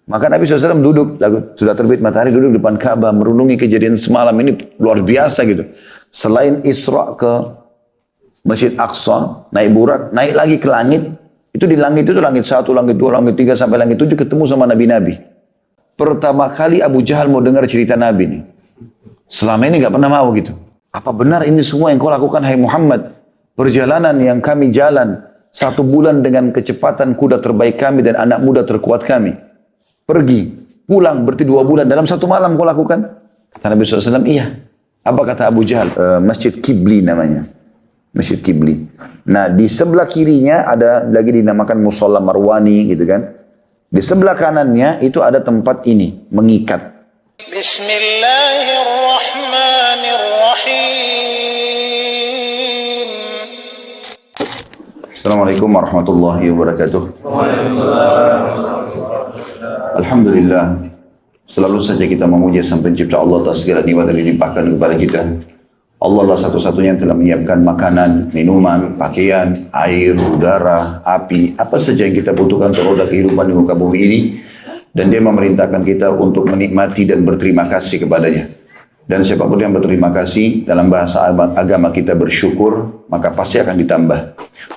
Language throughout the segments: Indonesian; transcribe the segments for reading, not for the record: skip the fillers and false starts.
Maka Nabi SAW duduk, sudah terbit matahari, duduk depan Ka'bah, merenungi kejadian semalam ini luar biasa gitu. Selain Isra ke Masjid Aqsa, naik burak, naik lagi ke langit. Itu di langit itu langit 1, langit 2, langit 3 sampai langit 7 ketemu sama nabi-nabi. Pertama kali Abu Jahal mau dengar cerita Nabi nih. Selama ini nggak pernah mau gitu. Apa benar ini semua yang kau lakukan hai Muhammad? Perjalanan yang kami jalan 1 bulan dengan kecepatan kuda terbaik kami dan anak muda terkuat kami. Pergi, pulang berarti 2 bulan dalam 1 malam kau lakukan? Kata Nabi SAW, iya. Apa kata Abu Jahal? Masjid Qibli namanya. Masjid Qibli. Nah di sebelah kirinya ada lagi dinamakan Musholla Marwani gitu kan. Di sebelah kanannya itu ada tempat ini, mengikat. Bismillahirrahmanirrahim. Assalamualaikum warahmatullahi wabarakatuh. Alhamdulillah. Selalu saja kita memuji Sang Pencipta Allah atas segala nikmat yang dilimpahkan kepada kita. Allah lah satu-satunya yang telah menyiapkan makanan, minuman, pakaian, air, udara, api, apa saja yang kita butuhkan untuk roda kehidupan di muka bumi ini. Dan dia memerintahkan kita untuk menikmati dan berterima kasih kepadanya. Dan siapapun yang berterima kasih dalam bahasa agama kita bersyukur, maka pasti akan ditambah.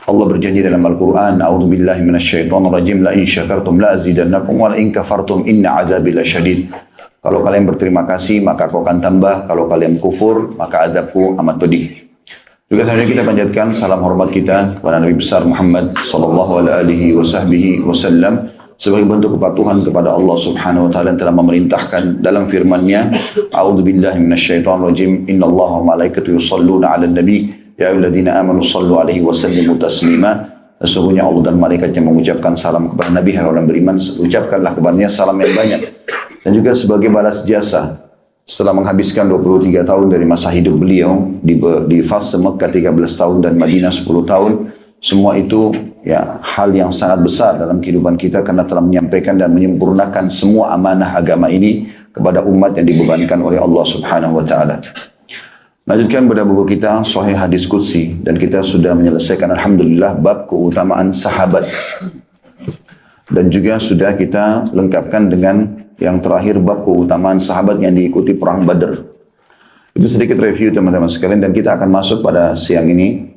Allah berjanji dalam Al-Quran, A'udzubillahi minasyaitonirrajim, la in syakartum la azidannakum wa la in kafartum inna adzabi lasyadid. Kalau kalian berterima kasih, maka aku akan tambah. Kalau kalian kufur, maka azabku amat pedih. Juga selanjutnya kita panjatkan salam hormat kita kepada Nabi besar Muhammad sallallahu alaihi wasallam sebagai bentuk kepatuhan kepada Allah Subhanahu wa taala yang telah memerintahkan dalam firman-Nya, A'udzubillahi minasyaitonirrajim, innallaha wa malaikatahu yusholluna 'alan nabi, ya ayyuhalladzina amanu shallu 'alaihi wa sallimu taslima. Sesungguhnya Allah dan malaikatnya mengucapkan salam kepada Nabi, hai orang beriman, ucapkanlah kepadanya salam yang banyak. Dan juga sebagai balas jasa setelah menghabiskan 23 tahun dari masa hidup beliau di fase Mekah 13 tahun dan Madinah 10 tahun, semua itu ya hal yang sangat besar dalam kehidupan kita karena telah menyampaikan dan menyempurnakan semua amanah agama ini kepada umat yang dibebankan oleh Allah Subhanahu wa taala. Lanjutkan pada buku kita Sahih Hadis Qudsi dan kita sudah menyelesaikan alhamdulillah bab keutamaan sahabat. Dan juga sudah kita lengkapkan dengan yang terakhir bab keutamaan sahabat yang diikuti perang Badar. Itu sedikit review teman-teman sekalian dan kita akan masuk pada siang ini,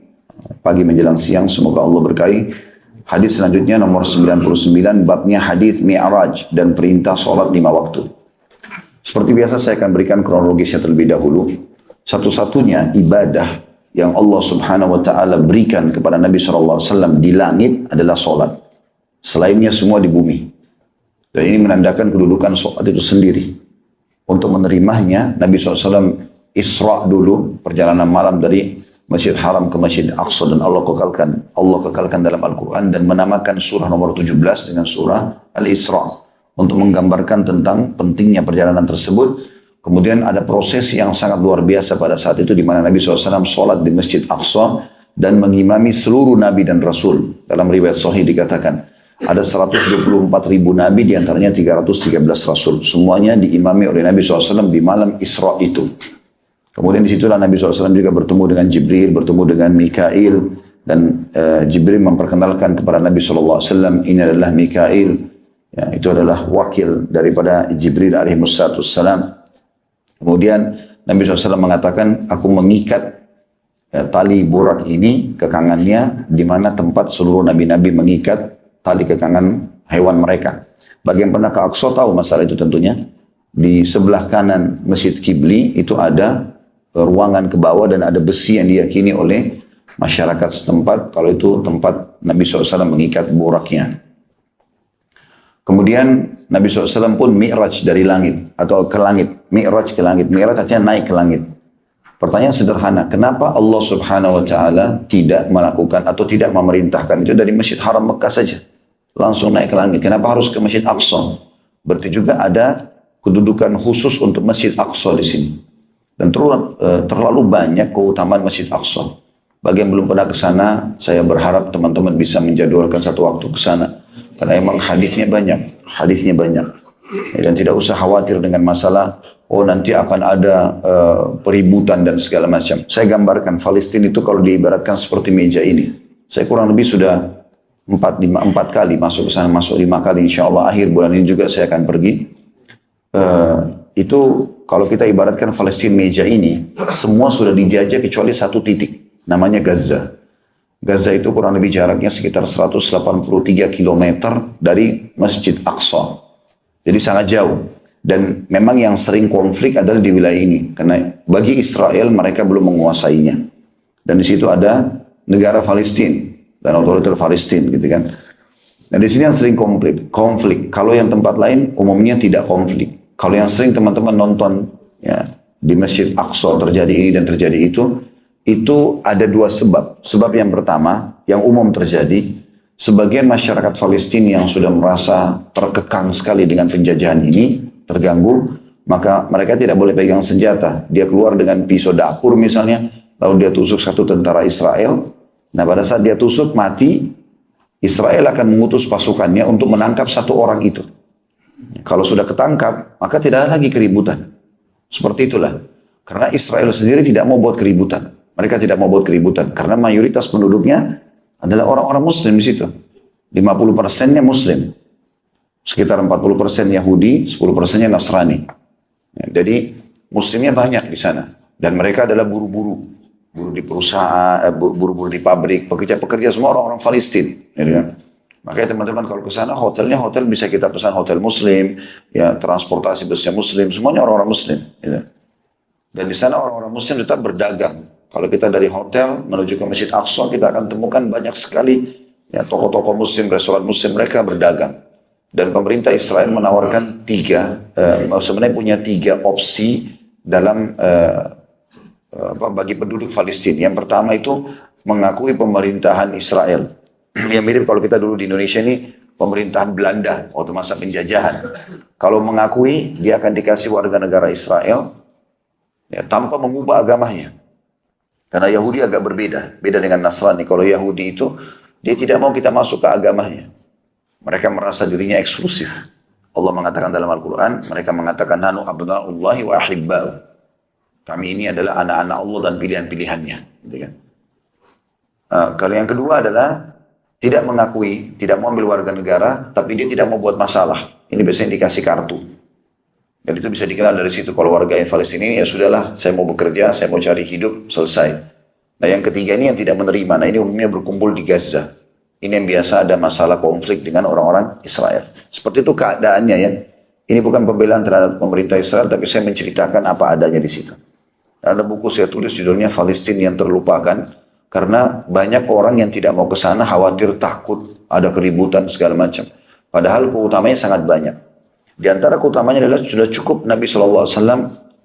pagi menjelang siang, semoga Allah berkahi. Hadis selanjutnya nomor 99, babnya hadis Mi'raj dan perintah sholat 5 waktu. Seperti biasa saya akan berikan kronologisnya terlebih dahulu. Satu-satunya ibadah yang Allah Subhanahu wa taala berikan kepada Nabi SAW di langit adalah sholat. Selainnya semua di bumi. Dan ini menandakan kedudukan sholat itu sendiri. Untuk menerimanya, Nabi SAW Isra dulu, perjalanan malam dari Masjid Haram ke Masjid Aqsa, dan Allah kekalkan dalam Al-Quran dan menamakan surah nomor 17 dengan surah Al-Isra untuk menggambarkan tentang pentingnya perjalanan tersebut. Kemudian ada proses yang sangat luar biasa pada saat itu di mana Nabi SAW sholat di Masjid Aqsa dan mengimami seluruh Nabi dan Rasul. Dalam riwayat Sahih dikatakan ada 124 ribu Nabi, diantaranya 313 Rasul. Semuanya diimami oleh Nabi SAW di malam Isra itu. Kemudian disitulah Nabi SAW juga bertemu dengan Jibril, bertemu dengan Mikail. Dan Jibril memperkenalkan kepada Nabi SAW, ini adalah Mikail. Ya, itu adalah wakil daripada Jibril alaihissalam. Kemudian Nabi SAW mengatakan, aku mengikat tali burak ini kekangannya, di mana tempat seluruh Nabi-Nabi mengikat tali kekangan hewan mereka. Bagi yang pernah ke Aqsa tahu masalah itu tentunya. Di sebelah kanan Masjid Qibli itu ada ruangan ke bawah dan ada besi yang diyakini oleh masyarakat setempat kalau itu tempat Nabi SAW mengikat buraknya. Kemudian Nabi SAW pun mi'raj dari langit atau ke langit. Mi'raj ke langit. Mi'raj artinya naik ke langit. Pertanyaan sederhana, kenapa Allah Subhanahu wa taala tidak melakukan atau tidak memerintahkan itu dari Masjid Haram Mekah saja? Langsung naik ke langit. Kenapa harus ke Masjid Aqsa? Berarti juga ada kedudukan khusus untuk Masjid Aqsa di sini. Dan terlalu banyak keutamaan Masjid Aqsa. Bagi yang belum pernah ke sana, saya berharap teman-teman bisa menjadwalkan satu waktu ke sana. Karena memang hadisnya banyak. Dan tidak usah khawatir dengan masalah, oh nanti akan ada peributan dan segala macam. Saya gambarkan Palestina itu kalau diibaratkan seperti meja ini. Saya kurang lebih sudah empat kali masuk ke sana, masuk 5 kali. Insya Allah akhir bulan ini juga saya akan pergi. Itu kalau kita ibaratkan Palestina meja ini, semua sudah dijajah kecuali satu titik, namanya Gaza. Gaza itu kurang lebih jaraknya sekitar 183 km dari Masjid Aqsa. Jadi sangat jauh. Dan memang yang sering konflik adalah di wilayah ini. Karena bagi Israel mereka belum menguasainya. Dan di situ ada negara Palestina dan otoritas Palestina gitu kan. Nah di sini yang sering konflik. Kalau yang tempat lain umumnya tidak konflik. Kalau yang sering teman-teman nonton ya di Masjid Aqsa terjadi ini dan terjadi itu ada dua sebab. Sebab yang pertama yang umum terjadi, sebagian masyarakat Palestina yang sudah merasa terkekang sekali dengan penjajahan ini, terganggu, maka mereka tidak boleh pegang senjata. Dia keluar dengan pisau dapur misalnya, lalu dia tusuk satu tentara Israel. Nah pada saat dia tusuk mati, Israel akan mengutus pasukannya untuk menangkap satu orang itu. Kalau sudah ketangkap, maka tidak ada lagi keributan. Seperti itulah. Karena Israel sendiri tidak mau buat keributan. Mereka tidak mau buat keributan. Karena mayoritas penduduknya adalah orang-orang Muslim di situ. 50%-nya Muslim. Sekitar 40% Yahudi, 10%-nya Nasrani. Ya, jadi Muslimnya banyak di sana. Dan mereka adalah buru-buru. Buru di perusahaan, buru-buru di pabrik, pekerja-pekerja semua orang-orang Palestina. Ya, makanya teman-teman kalau ke sana hotel bisa kita pesan hotel Muslim, ya transportasi busnya Muslim, semuanya orang-orang Muslim. Ya. Dan di sana orang-orang Muslim tetap berdagang. Kalau kita dari hotel menuju ke Masjid Aqsa, kita akan temukan banyak sekali ya toko-toko Muslim, restoran Muslim mereka berdagang. Dan pemerintah Israel menawarkan sebenarnya punya 3 opsi dalam bagi penduduk Palestina. Yang pertama itu mengakui pemerintahan Israel. Yang mirip kalau kita dulu di Indonesia ini pemerintahan Belanda waktu masa penjajahan. Kalau mengakui, dia akan dikasih warga negara Israel ya, tanpa mengubah agamanya. Karena Yahudi agak berbeda, beda dengan Nasrani. Kalau Yahudi itu dia tidak mau kita masuk ke agamanya. Mereka merasa dirinya eksklusif. Allah mengatakan dalam Al-Quran, mereka mengatakan nanu abna'ullahi wa ahibba'u. Kami ini adalah anak-anak Allah dan pilihan-pilihannya. Gitu kan? Kalau yang kedua adalah tidak mengakui, tidak mau ambil warga negara, tapi dia tidak mau buat masalah. Ini biasanya dikasih kartu. Dan itu bisa dikenal dari situ. Kalau warga Palestina ini ya sudahlah, saya mau bekerja, saya mau cari hidup, selesai. Nah yang ketiga ini yang tidak menerima. Nah ini umumnya berkumpul di Gaza. Ini yang biasa ada masalah konflik dengan orang-orang Israel. Seperti itu keadaannya ya. Ini bukan pembelaan terhadap pemerintah Israel, tapi saya menceritakan apa adanya di situ. Ada buku saya tulis judulnya Palestina yang Terlupakan. Karena banyak orang yang tidak mau ke sana khawatir, takut, ada keributan segala macam. Padahal keutamanya sangat banyak. Di antara keutamanya adalah sudah cukup Nabi SAW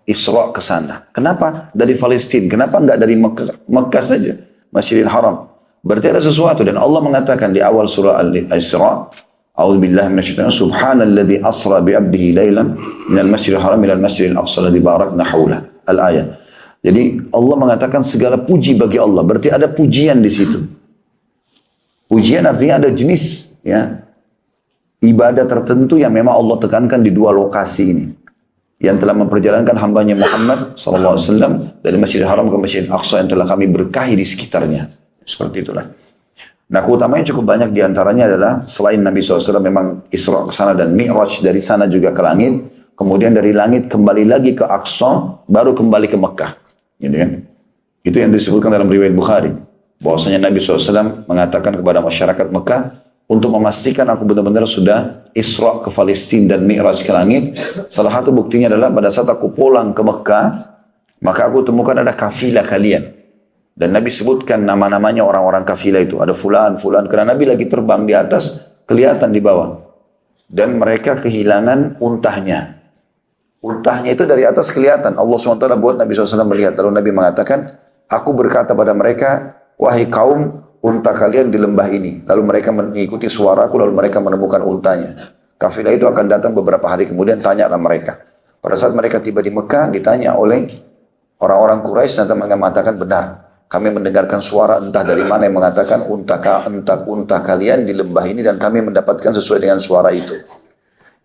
Isra ke sana. Kenapa? Dari Palestina. Kenapa enggak dari Mekah saja? Masjidil Haram. Berarti ada sesuatu. Dan Allah mengatakan di awal surah Al-Isra, A'udzubillahi minasyaitonir rajim, Subhanalladzi asra bi'abdihi lailan minal masjidil haram ilal masjidil aqsa alladzi barakna haulah. Al-ayat. Jadi Allah mengatakan segala puji bagi Allah. Berarti ada pujian di situ. Pujian artinya ada jenis ya ibadah tertentu yang memang Allah tekankan di 2 lokasi ini. Yang telah memperjalankan hambanya Muhammad SAW dari Masjidil Haram ke Masjidil Aqsa yang telah kami berkahi di sekitarnya. Seperti itulah. Nah keutamanya cukup banyak diantaranya adalah selain Nabi SAW memang Isra ke sana dan Mi'raj dari sana juga ke langit. Kemudian dari langit kembali lagi ke Aqsa, baru kembali ke Mekah. Gitu kan? Itu yang disebutkan dalam riwayat Bukhari. Bahwasanya Nabi SAW mengatakan kepada masyarakat Mekah, untuk memastikan aku benar-benar sudah Isra ke Palestina dan Mi'raj ke langit. Salah satu buktinya adalah pada saat aku pulang ke Mekah, maka aku temukan ada kafilah kalian. Dan Nabi sebutkan nama-namanya orang-orang kafilah itu. Ada fulan. Karena Nabi lagi terbang di atas, kelihatan di bawah. Dan mereka kehilangan untahnya. Untahnya itu dari atas kelihatan. Allah SWT buat Nabi SAW melihat. Lalu Nabi mengatakan, aku berkata pada mereka, wahai kaum, unta kalian di lembah ini. Lalu mereka mengikuti suaraku, lalu mereka menemukan untanya. Kafilah itu akan datang beberapa hari kemudian, tanyalah mereka. Pada saat mereka tiba di Mekah, ditanya oleh orang-orang Quraisy, dan mereka mengatakan benar. Kami mendengarkan suara entah dari mana yang mengatakan unta kalian di lembah ini, dan kami mendapatkan sesuai dengan suara itu.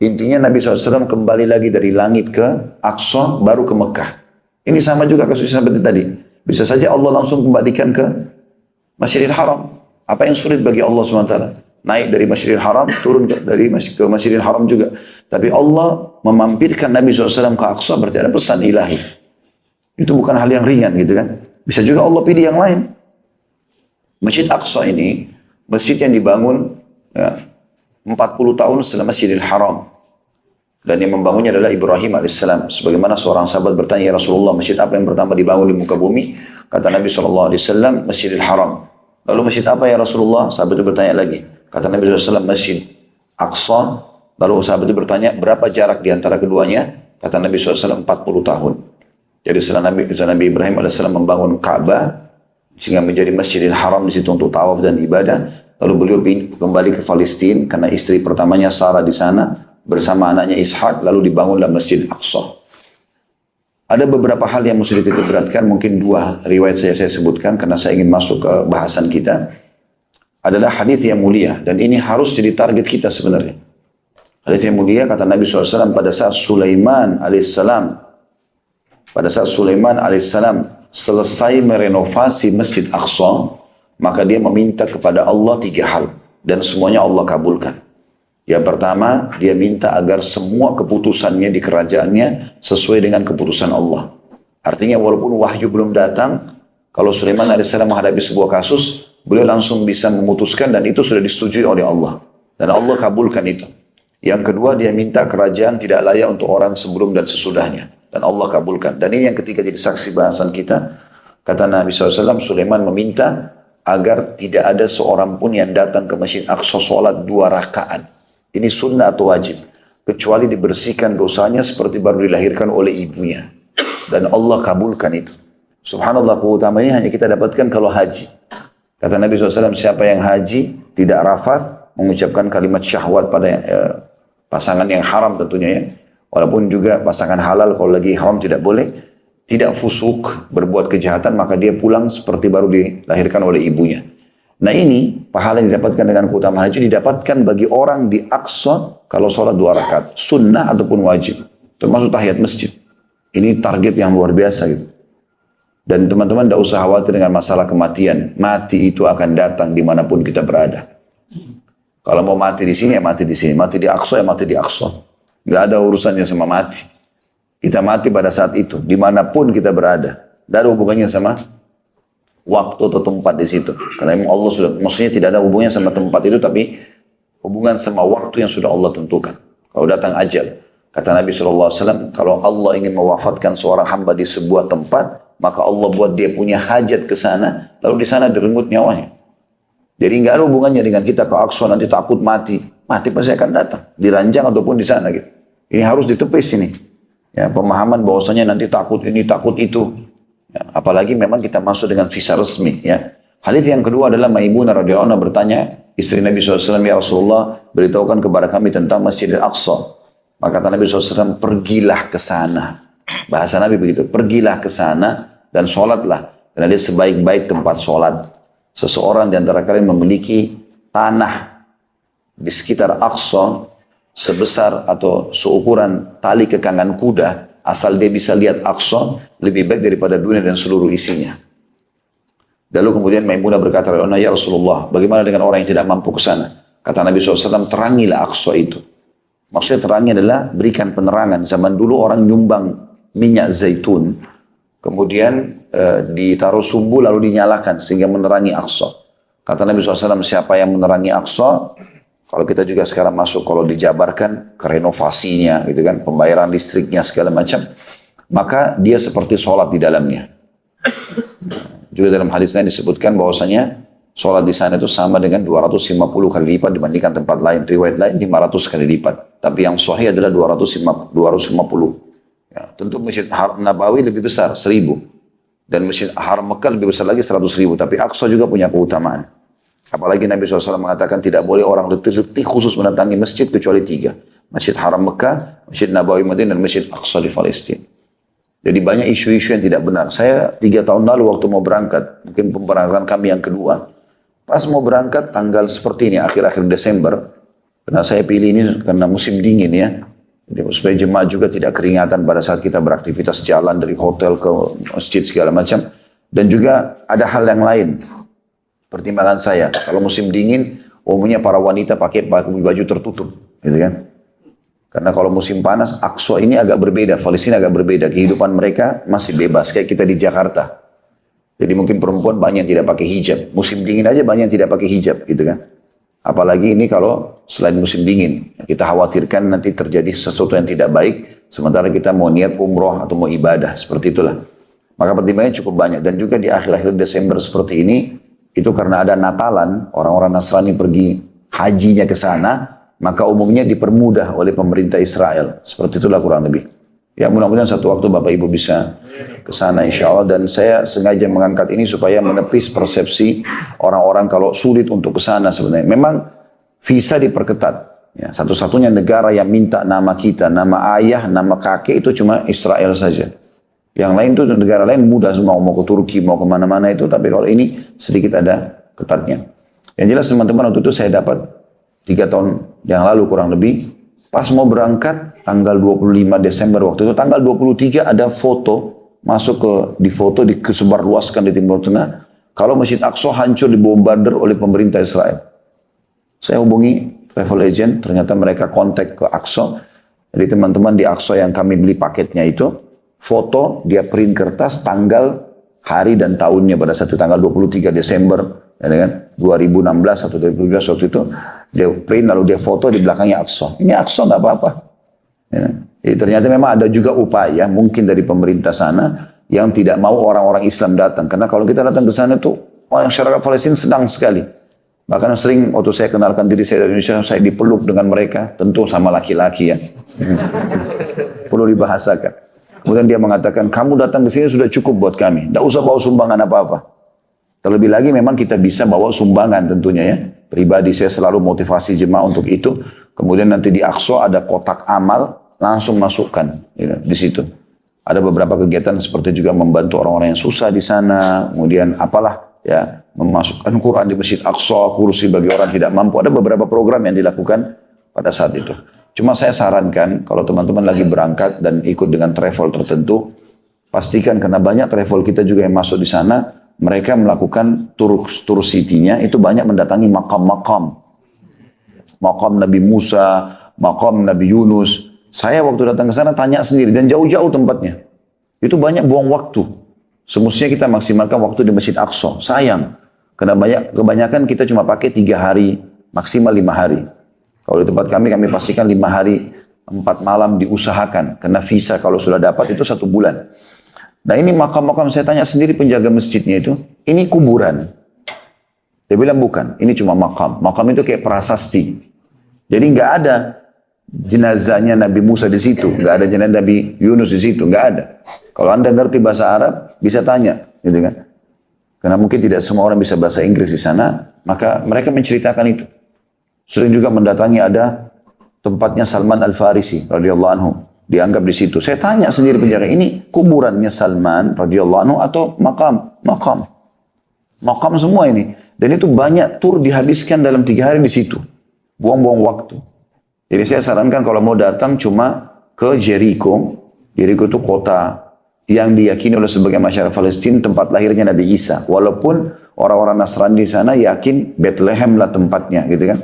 Intinya Nabi SAW kembali lagi dari langit ke Aqsa, baru ke Mekah. Ini sama juga kasusnya seperti tadi. Bisa saja Allah langsung kembalikan ke Masjidil Haram. Apa yang sulit bagi Allah SWT? Naik dari Masjidil Haram, turun dari ke Masjidil Haram juga. Tapi Allah memampirkan Nabi SAW ke Aqsa, berarti ada pesan ilahi. Itu bukan hal yang ringan gitu kan. Bisa juga Allah pilih yang lain. Masjid Aqsa ini, masjid yang dibangun ya, 40 tahun setelah Masjidil Haram. Dan yang membangunnya adalah Ibrahim alaihissalam. Sebagaimana seorang sahabat bertanya, ya Rasulullah, masjid apa yang pertama dibangun di muka bumi? Kata Nabi SAW, Masjidil Haram. Lalu masjid apa ya Rasulullah? Sahabat itu bertanya lagi. Kata Nabi SAW, Masjid Aqsa. Lalu sahabat itu bertanya, berapa jarak di antara keduanya? Kata Nabi SAW, 40 tahun. Jadi setelah Nabi Ibrahim AS membangun Ka'bah, sehingga menjadi Masjidil Haram di situ untuk tawaf dan ibadah. Lalu beliau kembali ke Palestina, karena istri pertamanya Sarah di sana, bersama anaknya Ishak, lalu dibangunlah Masjid Aqsa. Ada beberapa hal yang mesti dititik beratkan, mungkin dua riwayat saya sebutkan, karena saya ingin masuk ke bahasan kita. Adalah hadis yang mulia, dan ini harus jadi target kita sebenarnya. Hadis yang mulia kata Nabi SAW pada saat Sulaiman alaihissalam selesai merenovasi Masjid Aqsa, maka dia meminta kepada Allah 3 hal, dan semuanya Allah kabulkan. Yang pertama, dia minta agar semua keputusannya di kerajaannya sesuai dengan keputusan Allah. Artinya walaupun wahyu belum datang, kalau Sulaiman alaihissalam menghadapi sebuah kasus, beliau langsung bisa memutuskan dan itu sudah disetujui oleh Allah. Dan Allah kabulkan itu. Yang kedua, dia minta kerajaan tidak layak untuk orang sebelum dan sesudahnya. Dan Allah kabulkan. Dan ini yang ketiga jadi saksi bahasan kita. Kata Nabi SAW, Sulaiman meminta agar tidak ada seorang pun yang datang ke Masjid Aqsa sholat 2 rakaat. Ini sunnah atau wajib. Kecuali dibersihkan dosanya seperti baru dilahirkan oleh ibunya. Dan Allah kabulkan itu. Subhanallah, keutamaan ini hanya kita dapatkan kalau haji. Kata Nabi SAW, siapa yang haji, tidak rafath, mengucapkan kalimat syahwat pada pasangan yang haram tentunya ya. Walaupun juga pasangan halal kalau lagi haram tidak boleh. Tidak fusuk, berbuat kejahatan, maka dia pulang seperti baru dilahirkan oleh ibunya. Nah ini, pahala yang didapatkan dengan keutamaan haji didapatkan bagi orang di Aqsa kalau sholat 2 rakaat. Sunnah ataupun wajib. Termasuk tahiyat masjid. Ini target yang luar biasa gitu. Dan teman-teman tidak usah khawatir dengan masalah kematian. Mati itu akan datang dimanapun kita berada. Kalau mau mati di sini ya mati di sini. Mati di Aqsa ya mati di Aqsa. Nggak ada urusannya sama mati. Kita mati pada saat itu. Dimanapun kita berada. Tidak ada hubungannya sama waktu atau tempat di situ. Karena memang Allah sudah, maksudnya tidak ada hubungannya sama tempat itu. Tapi hubungan sama waktu yang sudah Allah tentukan. Kalau datang ajal. Kata Nabi SAW, kalau Allah ingin mewafatkan seorang hamba di sebuah tempat, maka Allah buat dia punya hajat ke sana, lalu di sana direnggut nyawanya. Jadi nggak ada hubungannya dengan kita ke Aqsa nanti takut mati. Mati pasti akan datang, di ranjang ataupun di sana gitu. Ini harus ditepis ini. Ya, pemahaman bahwasanya nanti takut ini, takut itu. Ya, apalagi memang kita masuk dengan visa resmi. Ya. Hadits yang kedua adalah Maimunah radhiyallahu anha bertanya, istri Nabi SAW, ya Rasulullah, beritahukan kepada kami tentang Masjidil Aqsa. Maka kata Nabi SAW, pergilah ke sana. Bahasa Nabi begitu, pergilah ke sana dan sholatlah. Karena dia sebaik-baik tempat sholat. Seseorang di antara kalian memiliki tanah di sekitar Aqsa sebesar atau seukuran tali kekangan kuda, asal dia bisa lihat Aqsa, lebih baik daripada dunia dan seluruh isinya. Lalu kemudian Maimunah berkata, ya Rasulullah, bagaimana dengan orang yang tidak mampu ke sana? Kata Nabi SAW, terangilah Aqsa itu. Maksudnya terangi adalah berikan penerangan. Zaman dulu orang nyumbang minyak zaitun, kemudian ditaruh sumbu lalu dinyalakan sehingga menerangi Aqsa. Kata Nabi SAW, siapa yang menerangi Aqsa, kalau kita juga sekarang masuk, kalau dijabarkan ke renovasinya, gitu kan, pembayaran listriknya segala macam, maka dia seperti sholat di dalamnya. Juga dalam hadis lain disebutkan bahwasanya sholat di sana itu sama dengan 250 kali lipat dibandingkan tempat lain. Riwayat lain 500 kali lipat. Tapi yang sahih adalah 250. Ya, tentu Masjid Haram Nabawi lebih besar, 1000. Dan Masjid Haram Mekah lebih besar lagi, 100.000. Tapi Aqsa juga punya keutamaan. Apalagi Nabi SAW mengatakan tidak boleh orang letih-letih khusus mendatangi masjid kecuali 3. Masjid Haram Mekah, Masjid Nabawi Madinah, dan Masjid Aqsa di Palestina. Jadi banyak isu-isu yang tidak benar. Saya 3 tahun lalu waktu mau berangkat, mungkin pemberangkatan kami yang kedua. Pas mau berangkat tanggal seperti ini, akhir-akhir Desember. Karena saya pilih ini karena musim dingin ya. Jadi supaya jemaah juga tidak keringatan pada saat kita beraktivitas jalan dari hotel ke masjid segala macam. Dan juga ada hal yang lain. pertimbangan saya. Kalau musim dingin, umumnya para wanita pakai baju tertutup, gitu kan? Karena kalau musim panas, Aqsa ini agak berbeda, Palestina agak berbeda. Kehidupan mereka masih bebas, kayak kita di Jakarta. Jadi mungkin perempuan banyak yang tidak pakai hijab. Musim dingin aja banyak yang tidak pakai hijab, gitu kan. Apalagi ini kalau selain musim dingin. Kita khawatirkan nanti terjadi sesuatu yang tidak baik, sementara kita mau niat umroh atau mau ibadah, seperti itulah. Maka pertimbangannya cukup banyak. Dan juga di akhir-akhir Desember seperti ini, itu karena ada Natalan, orang-orang Nasrani pergi hajinya ke sana, maka umumnya dipermudah oleh pemerintah Israel. Seperti itulah kurang lebih. Ya mudah-mudahan satu waktu Bapak Ibu bisa ke sana insya Allah. Dan saya sengaja mengangkat ini supaya menepis persepsi orang-orang kalau sulit untuk ke sana sebenarnya. Memang visa diperketat. Ya, satu-satunya negara yang minta nama kita, nama ayah, nama kakek itu cuma Israel saja. Yang lain tuh negara lain mudah semua, mau ke Turki, mau kemana-mana itu. Tapi kalau ini sedikit ada ketatnya. Yang jelas teman-teman waktu itu saya dapat 3 tahun yang lalu kurang lebih, pas mau berangkat tanggal 25 Desember waktu itu, tanggal 23 ada foto, masuk di foto disebarluaskan di Timur Tengah, kalau Masjid Aqsa hancur dibombardir oleh pemerintah Israel. Saya hubungi travel agent, ternyata mereka kontak ke Aqsa. Jadi teman-teman di Aqsa yang kami beli paketnya itu, foto dia print kertas tanggal, hari dan tahunnya pada saat itu tanggal 23 Desember. Ya kan? 2016 atau 2012 waktu itu dia print lalu dia foto di belakangnya Aqsa. Ini Aqsa nggak apa-apa. Ya. Jadi ternyata memang ada juga upaya mungkin dari pemerintah sana yang tidak mau orang-orang Islam datang. Karena kalau kita datang ke sana tuh masyarakat Palestina senang sekali. Bahkan sering waktu saya kenalkan diri saya dari Indonesia, saya dipeluk dengan mereka, tentu sama laki-laki ya. Perlu dibahasakan. Kemudian dia mengatakan, kamu datang ke sini sudah cukup buat kami. Tidak usah bawa sumbangan apa-apa. Terlebih lagi memang kita bisa bawa sumbangan tentunya ya. Pribadi saya selalu motivasi jemaah untuk itu. Kemudian nanti di Aqsa ada kotak amal, langsung masukkan ya, di situ. Ada beberapa kegiatan seperti juga membantu orang-orang yang susah di sana. Kemudian apalah ya, memasukkan Quran di Masjid Aqsa, kursi bagi orang tidak mampu. Ada beberapa program yang dilakukan pada saat itu. Cuma saya sarankan kalau teman-teman lagi berangkat dan ikut dengan travel tertentu, pastikan karena banyak travel kita juga yang masuk di sana, mereka melakukan tur city-nya itu banyak mendatangi makam-makam. Makam Nabi Musa, makam Nabi Yunus. Saya waktu datang ke sana tanya sendiri dan jauh-jauh tempatnya. Itu banyak buang waktu. Semestinya kita maksimalkan waktu di Masjid Aqsa. Sayang. Karena kebanyakan kita cuma pakai 3 hari, maksimal 5 hari. Kalau di tempat kami pastikan 5 hari, 4 malam diusahakan. Karena visa kalau sudah dapat itu 1 bulan. Nah ini makam-makam saya tanya sendiri penjaga masjidnya itu, ini kuburan. Dia bilang bukan, ini cuma makam. Makam itu kayak prasasti. Jadi nggak ada jenazahnya Nabi Musa di situ, nggak ada jenazah Nabi Yunus di situ, nggak ada. Kalau Anda ngerti bahasa Arab, bisa tanya, gitu kan? Karena mungkin tidak semua orang bisa bahasa Inggris di sana, maka mereka menceritakan itu. Sering juga mendatangi ada tempatnya Salman Al-Farisi radhiyallahu anhu. Dianggap di situ. Saya tanya sendiri penjaga, ini kuburannya Salman radhiyallahu anhu atau makam? Makam. Makam semua ini. Dan itu banyak tur dihabiskan dalam 3 hari di situ. Buang-buang waktu. Jadi saya sarankan kalau mau datang cuma ke Jericho. Jericho itu kota yang diyakini oleh sebagian masyarakat Palestina tempat lahirnya Nabi Isa. Walaupun orang-orang Nasrani di sana yakin Bethlehem lah tempatnya, gitu kan?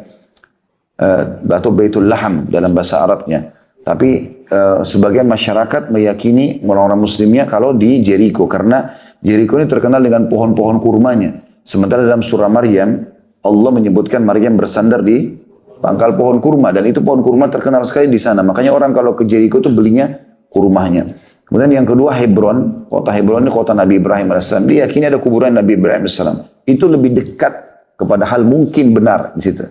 Atau Baitul Laham dalam bahasa Arabnya. Tapi sebagian masyarakat meyakini orang-orang muslimnya kalau di Jericho. Karena Jericho ini terkenal dengan pohon-pohon kurmanya. Sementara dalam surah Maryam, Allah menyebutkan Maryam bersandar di pangkal pohon kurma. Dan itu pohon kurma terkenal sekali di sana. Makanya orang kalau ke Jericho itu belinya kurmanya. Kemudian yang kedua Hebron. Kota Hebron ini kota Nabi Ibrahim AS. Diyakini ada kuburan Nabi Ibrahim AS. Itu lebih dekat kepada hal mungkin benar di situ.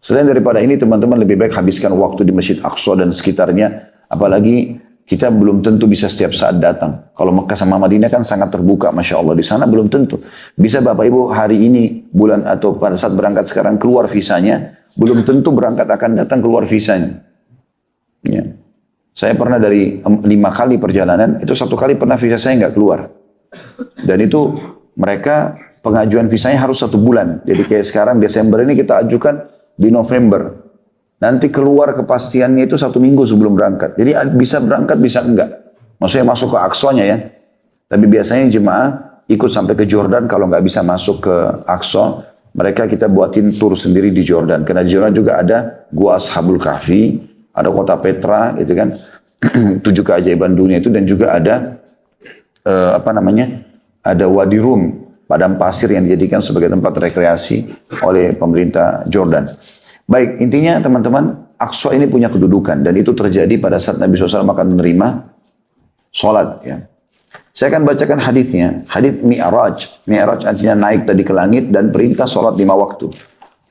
Selain daripada ini teman-teman lebih baik habiskan waktu di Masjid Aqsa dan sekitarnya. Apalagi kita belum tentu bisa setiap saat datang. Kalau Mekah sama Madinah kan sangat terbuka Masya Allah. Di sana belum tentu. Bisa Bapak Ibu hari ini bulan atau pada saat berangkat sekarang keluar visanya. Belum tentu berangkat akan datang keluar visanya. Ya. Saya pernah dari 5 kali perjalanan. Itu 1 kali pernah visa saya nggak keluar. Dan itu mereka pengajuan visanya harus 1 bulan. Jadi kayak sekarang Desember ini kita ajukan di November. Nanti keluar kepastiannya itu 1 minggu sebelum berangkat. Jadi bisa berangkat, bisa enggak. Maksudnya masuk ke Aqsanya ya. Tapi biasanya jemaah ikut sampai ke Jordan. Kalau nggak bisa masuk ke Aqsa, mereka kita buatin tur sendiri di Jordan. Karena di Jordan juga ada Gua Ashabul Kahfi, ada kota Petra, gitu kan. 7 keajaiban dunia itu, dan juga ada ada Wadi Rum, padang pasir yang dijadikan sebagai tempat rekreasi oleh pemerintah Jordan. Baik, intinya teman-teman, Aqsa ini punya kedudukan, dan itu terjadi pada saat Nabi SAW akan menerima sholat. Ya. Saya akan bacakan hadisnya. Hadis Mi'raj. Mi'raj artinya naik tadi ke langit dan perintah sholat 5 waktu.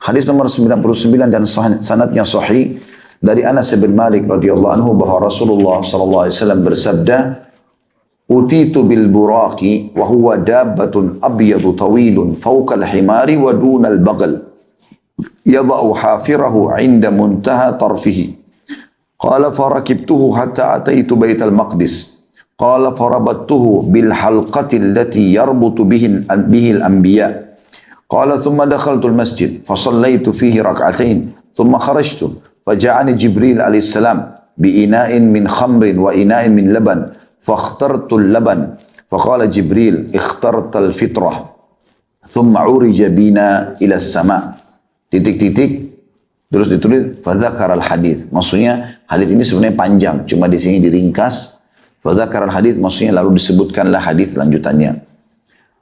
Hadis nomor 99 dan sanadnya sahih dari Anas bin Malik radhiyallahu anhu bahwa Rasulullah sallallahu alaihi wasallam bersabda, "Utitu bil buraqi wa huwa dabbatun abyadu tawilun fawqa al-himari wa duna al-baghl. Yada'u hafirahu 'inda muntaha tarfihi. Qala farakibtuhu hatta ataitu Baitul Maqdis. Qala farabattuhu bil halqati allati yarbutu bihi al-anbiya. Qala thumma dakhaltu al-masjid fa sallaytu fihi rak'atain thumma kharajtu faja'ani Jibril alayhi salam bi ina'in min khamrin wa ina'in min laban fakhtartu al-laban faqala Jibril ikhtarta al-fitrah thumma urija bina ila as-sama'." Titik-titik terus ditulis fadzakara al-hadits. Maksudnya hadis ini sebenarnya panjang, cuma di sini diringkas. Fadzakara al-hadits maksudnya lalu disebutkanlah hadis lanjutannya.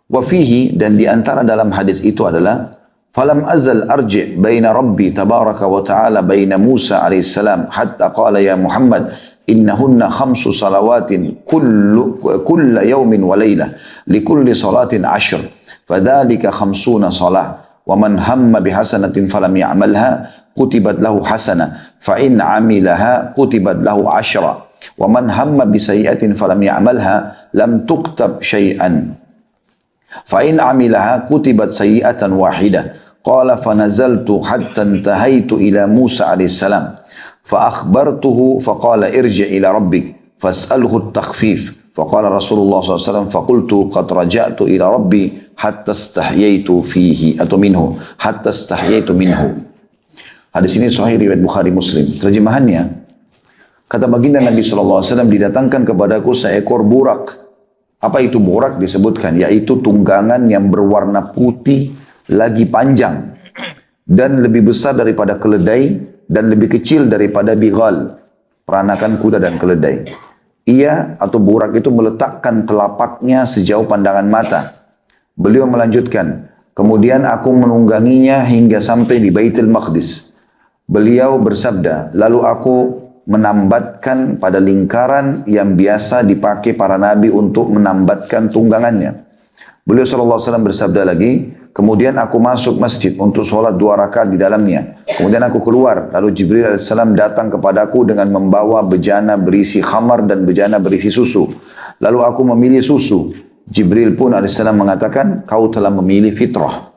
Wa fihi, dan di antara dalam hadis itu adalah falam azal arji' baina rabbi tabaraka wa ta'ala baina Musa alaihi salam hatta qala ya Muhammad innahunna 5 salawatin kulla yawmin wa laylah likulli salatin 10 fadzalika 50 salah wa man hamma bihasanatin falam ya'malha kutibat lahu hasanah fa in 'amilaha kutibat lahu 10 wa man hamma bisayi'atin falam ya'malha lam tuktab syai'an fa in 'amilaha kutibat sayi'atan wahidah. Qala fa nazaltu hatta intahaitu ila Musa alaihi salam fa akhbartuhu fa qala irji' ila rabbik fas'alhu at-takhfif fa qala Rasulullah sallallahu alaihi wasallam fa qultu qad raja'tu ila rabbi hatta istahyaitu fihi atau minhu hatta istahyaitu minhu. Hadis ini sahih riwayat Bukhari Muslim. Terjemahannya, kata baginda Nabi SAW, didatangkan kepadaku seekor burak. Apa itu burak? Disebutkan, yaitu tunggangan yang berwarna putih, lagi panjang, dan lebih besar daripada keledai, dan lebih kecil daripada bighal, peranakan kuda dan keledai. Ia atau burak itu meletakkan telapaknya sejauh pandangan mata. Beliau melanjutkan, kemudian aku menungganginya hingga sampai di Baitul Maqdis. Beliau bersabda, lalu aku menambatkan pada lingkaran yang biasa dipakai para nabi untuk menambatkan tunggangannya. Beliau SAW bersabda lagi, kemudian aku masuk masjid untuk sholat 2 rakaat di dalamnya. Kemudian aku keluar, lalu Jibril AS datang kepadaku dengan membawa bejana berisi khamar dan bejana berisi susu. Lalu aku memilih susu. Jibril pun AS mengatakan, kau telah memilih fitrah.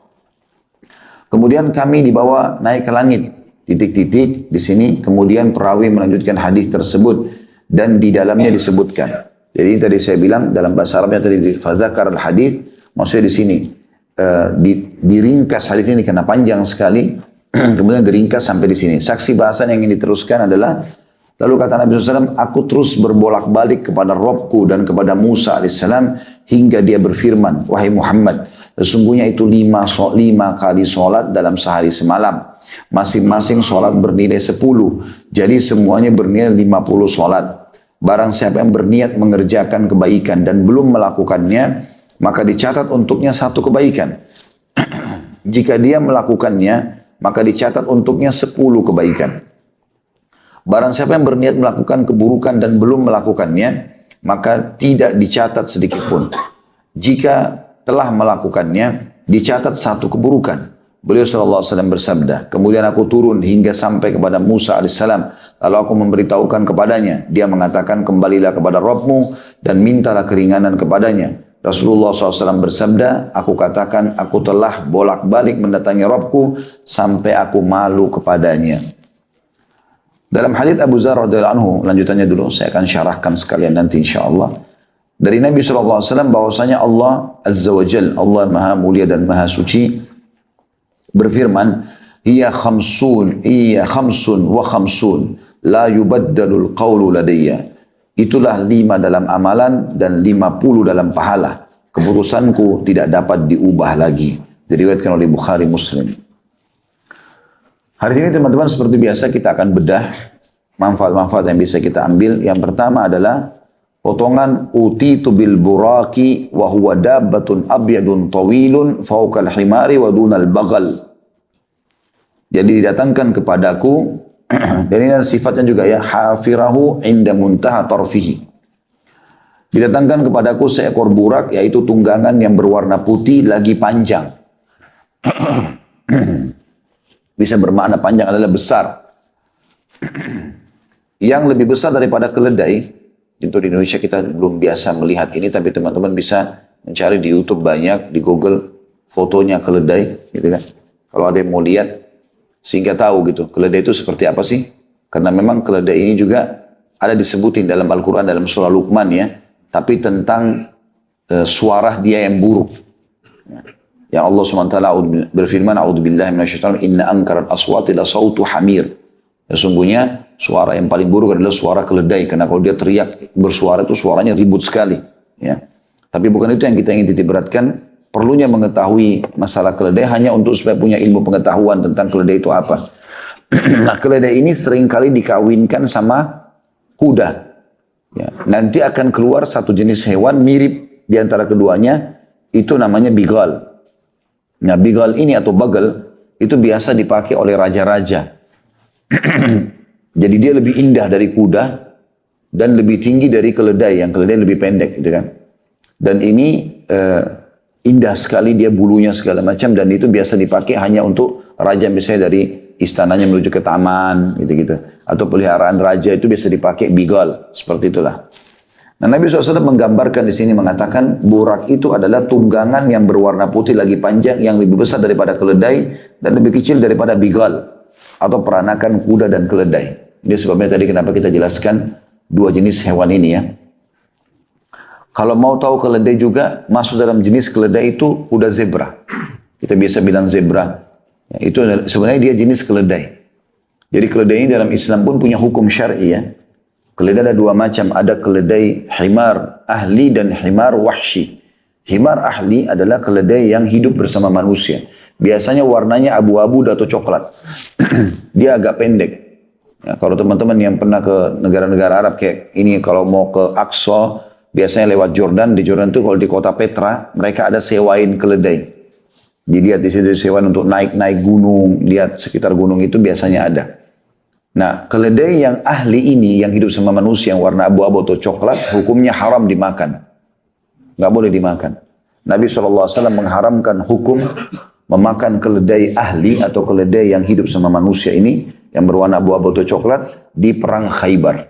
Kemudian kami dibawa naik ke langit. Titik-titik di sini, kemudian perawi melanjutkan hadis tersebut dan di dalamnya disebutkan. Jadi tadi saya bilang dalam bahasa Arabnya tadi fadzakar al-hadis, maksudnya di sini diringkas hadis ini karena panjang sekali, kemudian diringkas sampai di sini. Saksi bahasan yang ingin diteruskan adalah, lalu kata Nabi SAW, aku terus berbolak-balik kepada Robku dan kepada Musa AS hingga dia berfirman, wahai Muhammad, sesungguhnya itu 5 kali sholat dalam sehari semalam. Masing-masing sholat bernilai 10. Jadi semuanya bernilai 50 sholat. Barang siapa yang berniat mengerjakan kebaikan dan belum melakukannya, maka dicatat untuknya 1 kebaikan. Jika dia melakukannya, maka dicatat untuknya 10 kebaikan. Barang siapa yang berniat melakukan keburukan dan belum melakukannya, maka tidak dicatat sedikit pun. Jika telah melakukannya, dicatat 1 keburukan. Beliau SAW bersabda, kemudian aku turun hingga sampai kepada Musa AS. Lalu aku memberitahukan kepadanya. Dia mengatakan, kembalilah kepada Rabbmu dan mintalah keringanan kepadanya. Rasulullah SAW bersabda, aku katakan, aku telah bolak-balik mendatangi Rabbku sampai aku malu kepadanya. Dalam hadits Abu Dzar radhiyallahu anhu, lanjutannya dulu, saya akan syarahkan sekalian nanti insyaAllah. Dari Nabi SAW bahwasanya Allah Azza wa Jal, Allah Maha Mulia dan Maha Suci, berfirman, Iya khamsun wa khamsun, la yubaddalul qawlu ladayya. Itulah 5 dalam amalan dan 50 dalam pahala. keputusanku tidak dapat diubah lagi. Diriwayatkan oleh Bukhari Muslim. Hari ini teman-teman seperti biasa kita akan bedah manfaat-manfaat yang bisa kita ambil. Yang pertama adalah potongan utitu bil buraki wa huwa dabbatun abyadun tawilun fawqal himari wa dunal bagal. Jadi didatangkan kepadaku dan ini sifatnya juga ya hafirahu inda muntaha tarfihi. Didatangkan kepadaku seekor burak yaitu tunggangan yang berwarna putih lagi panjang. Bisa bermakna panjang adalah besar. Yang lebih besar daripada keledai. Tentu di Indonesia kita belum biasa melihat ini, tapi teman-teman bisa mencari di YouTube banyak, di Google fotonya keledai, gitu kan. Kalau ada yang mau lihat, sehingga tahu gitu, keledai itu seperti apa sih? Karena memang keledai ini juga ada disebutin dalam Al-Quran, dalam surah Luqman ya, tapi tentang suara dia yang buruk. Yang Allah SWT berfirman, A'udzubillahi minasyaitonir rajim, inna ankaral aswati la sautu hamir. Sesungguhnya suara yang paling buruk adalah suara keledai, karena kalau dia teriak bersuara itu suaranya ribut sekali. Ya. Tapi bukan itu yang kita ingin titik beratkan. Perlunya mengetahui masalah keledai hanya untuk supaya punya ilmu pengetahuan tentang keledai itu apa. Nah, keledai ini seringkali dikawinkan sama kuda. Ya. Nanti akan keluar satu jenis hewan mirip di antara keduanya, itu namanya bigal. Nah, bigal ini atau bagal itu biasa dipakai oleh raja-raja. Jadi dia lebih indah dari kuda dan lebih tinggi dari keledai, yang keledai lebih pendek gitu kan. Dan ini indah sekali, dia bulunya segala macam, dan itu biasa dipakai hanya untuk raja, misalnya dari istananya menuju ke taman gitu-gitu. Atau peliharaan raja itu biasa dipakai bigal, seperti itulah. Nah, Nabi SAW menggambarkan di sini, mengatakan burak itu adalah tunggangan yang berwarna putih lagi panjang, yang lebih besar daripada keledai dan lebih kecil daripada bigal, atau peranakan kuda dan keledai. Ini sebabnya tadi kenapa kita jelaskan dua jenis hewan ini ya. Kalau mau tahu keledai juga, masuk dalam jenis keledai itu kuda zebra. Kita biasa bilang zebra. Ya, itu sebenarnya dia jenis keledai. Jadi keledai ini dalam Islam pun punya hukum syar'i ya. Keledai ada dua macam. Ada keledai himar ahli dan himar wahsyi. Himar ahli adalah keledai yang hidup bersama manusia. Biasanya warnanya abu-abu atau coklat. Dia agak pendek. Ya, kalau teman-teman yang pernah ke negara-negara Arab kayak ini, kalau mau ke Aqsa, biasanya lewat Jordan. Di Jordan itu kalau di kota Petra, mereka ada sewain keledai. Dilihat di situ sewain untuk naik-naik gunung, lihat sekitar gunung itu biasanya ada. Nah, keledai yang ahli ini, yang hidup sama manusia, yang warna abu-abu atau coklat, hukumnya haram dimakan. Nggak boleh dimakan. Nabi SAW mengharamkan hukum memakan keledai ahli atau keledai yang hidup sama manusia ini, yang berwarna abu-abu atau coklat, di perang Khaybar.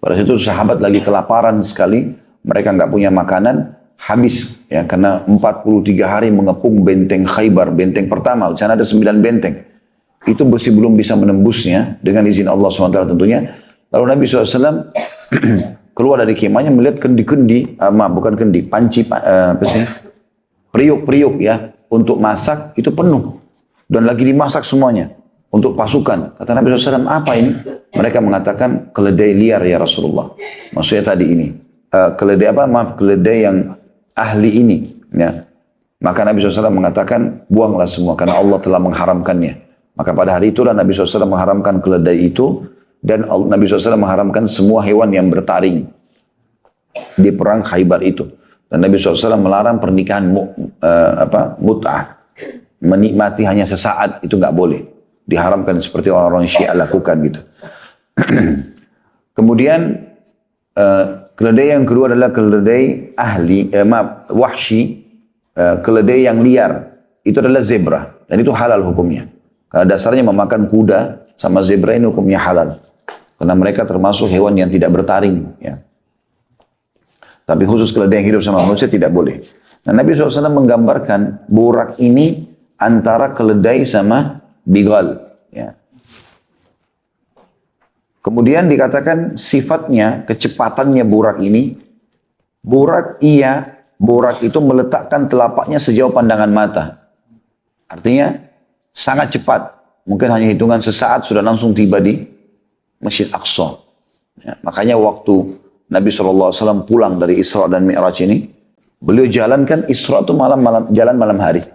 Pada situ sahabat lagi kelaparan sekali, mereka nggak punya makanan, habis ya, karena 43 hari mengepung benteng Khaybar, benteng pertama, di sana ada 9 benteng. Itu masih belum bisa menembusnya dengan izin Allah SWT tentunya. Lalu Nabi SAW keluar dari kemahnya melihat kendi-kendi, bukan kendi, panci, periuk-periuk ya, untuk masak itu penuh. Dan lagi dimasak semuanya untuk pasukan. Kata Nabi SAW, apa ini? Mereka mengatakan keledai liar ya Rasulullah. Maksudnya tadi ini. Keledai apa? Maaf, keledai yang ahli ini. Ya. Maka Nabi SAW mengatakan, buanglah semua karena Allah telah mengharamkannya. Maka pada hari itulah Nabi SAW mengharamkan keledai itu. Dan Nabi SAW mengharamkan semua hewan yang bertaring di perang Khaybar itu. Dan Nabi SAW melarang pernikahan mut'ah. Menikmati hanya sesaat, itu nggak boleh. Diharamkan seperti orang-orang Syiah lakukan gitu. Kemudian keledai yang kedua adalah keledai wahsyi, keledai yang liar. Itu adalah zebra. Dan itu halal hukumnya. Karena dasarnya memakan kuda sama zebra ini hukumnya halal. Karena mereka termasuk hewan yang tidak bertaring. Ya. Tapi khusus keledai yang hidup sama manusia tidak boleh. Nah, Nabi SAW menggambarkan burak ini antara keledai sama bigal. Ya. Kemudian dikatakan sifatnya, kecepatannya burak ini. Burak itu meletakkan telapaknya sejauh pandangan mata. Artinya sangat cepat. Mungkin hanya hitungan sesaat sudah langsung tiba di Masjid Aqsa. Ya, makanya waktu Nabi SAW pulang dari Isra dan Mi'raj ini, Beliau jalankan Isra itu jalan malam hari.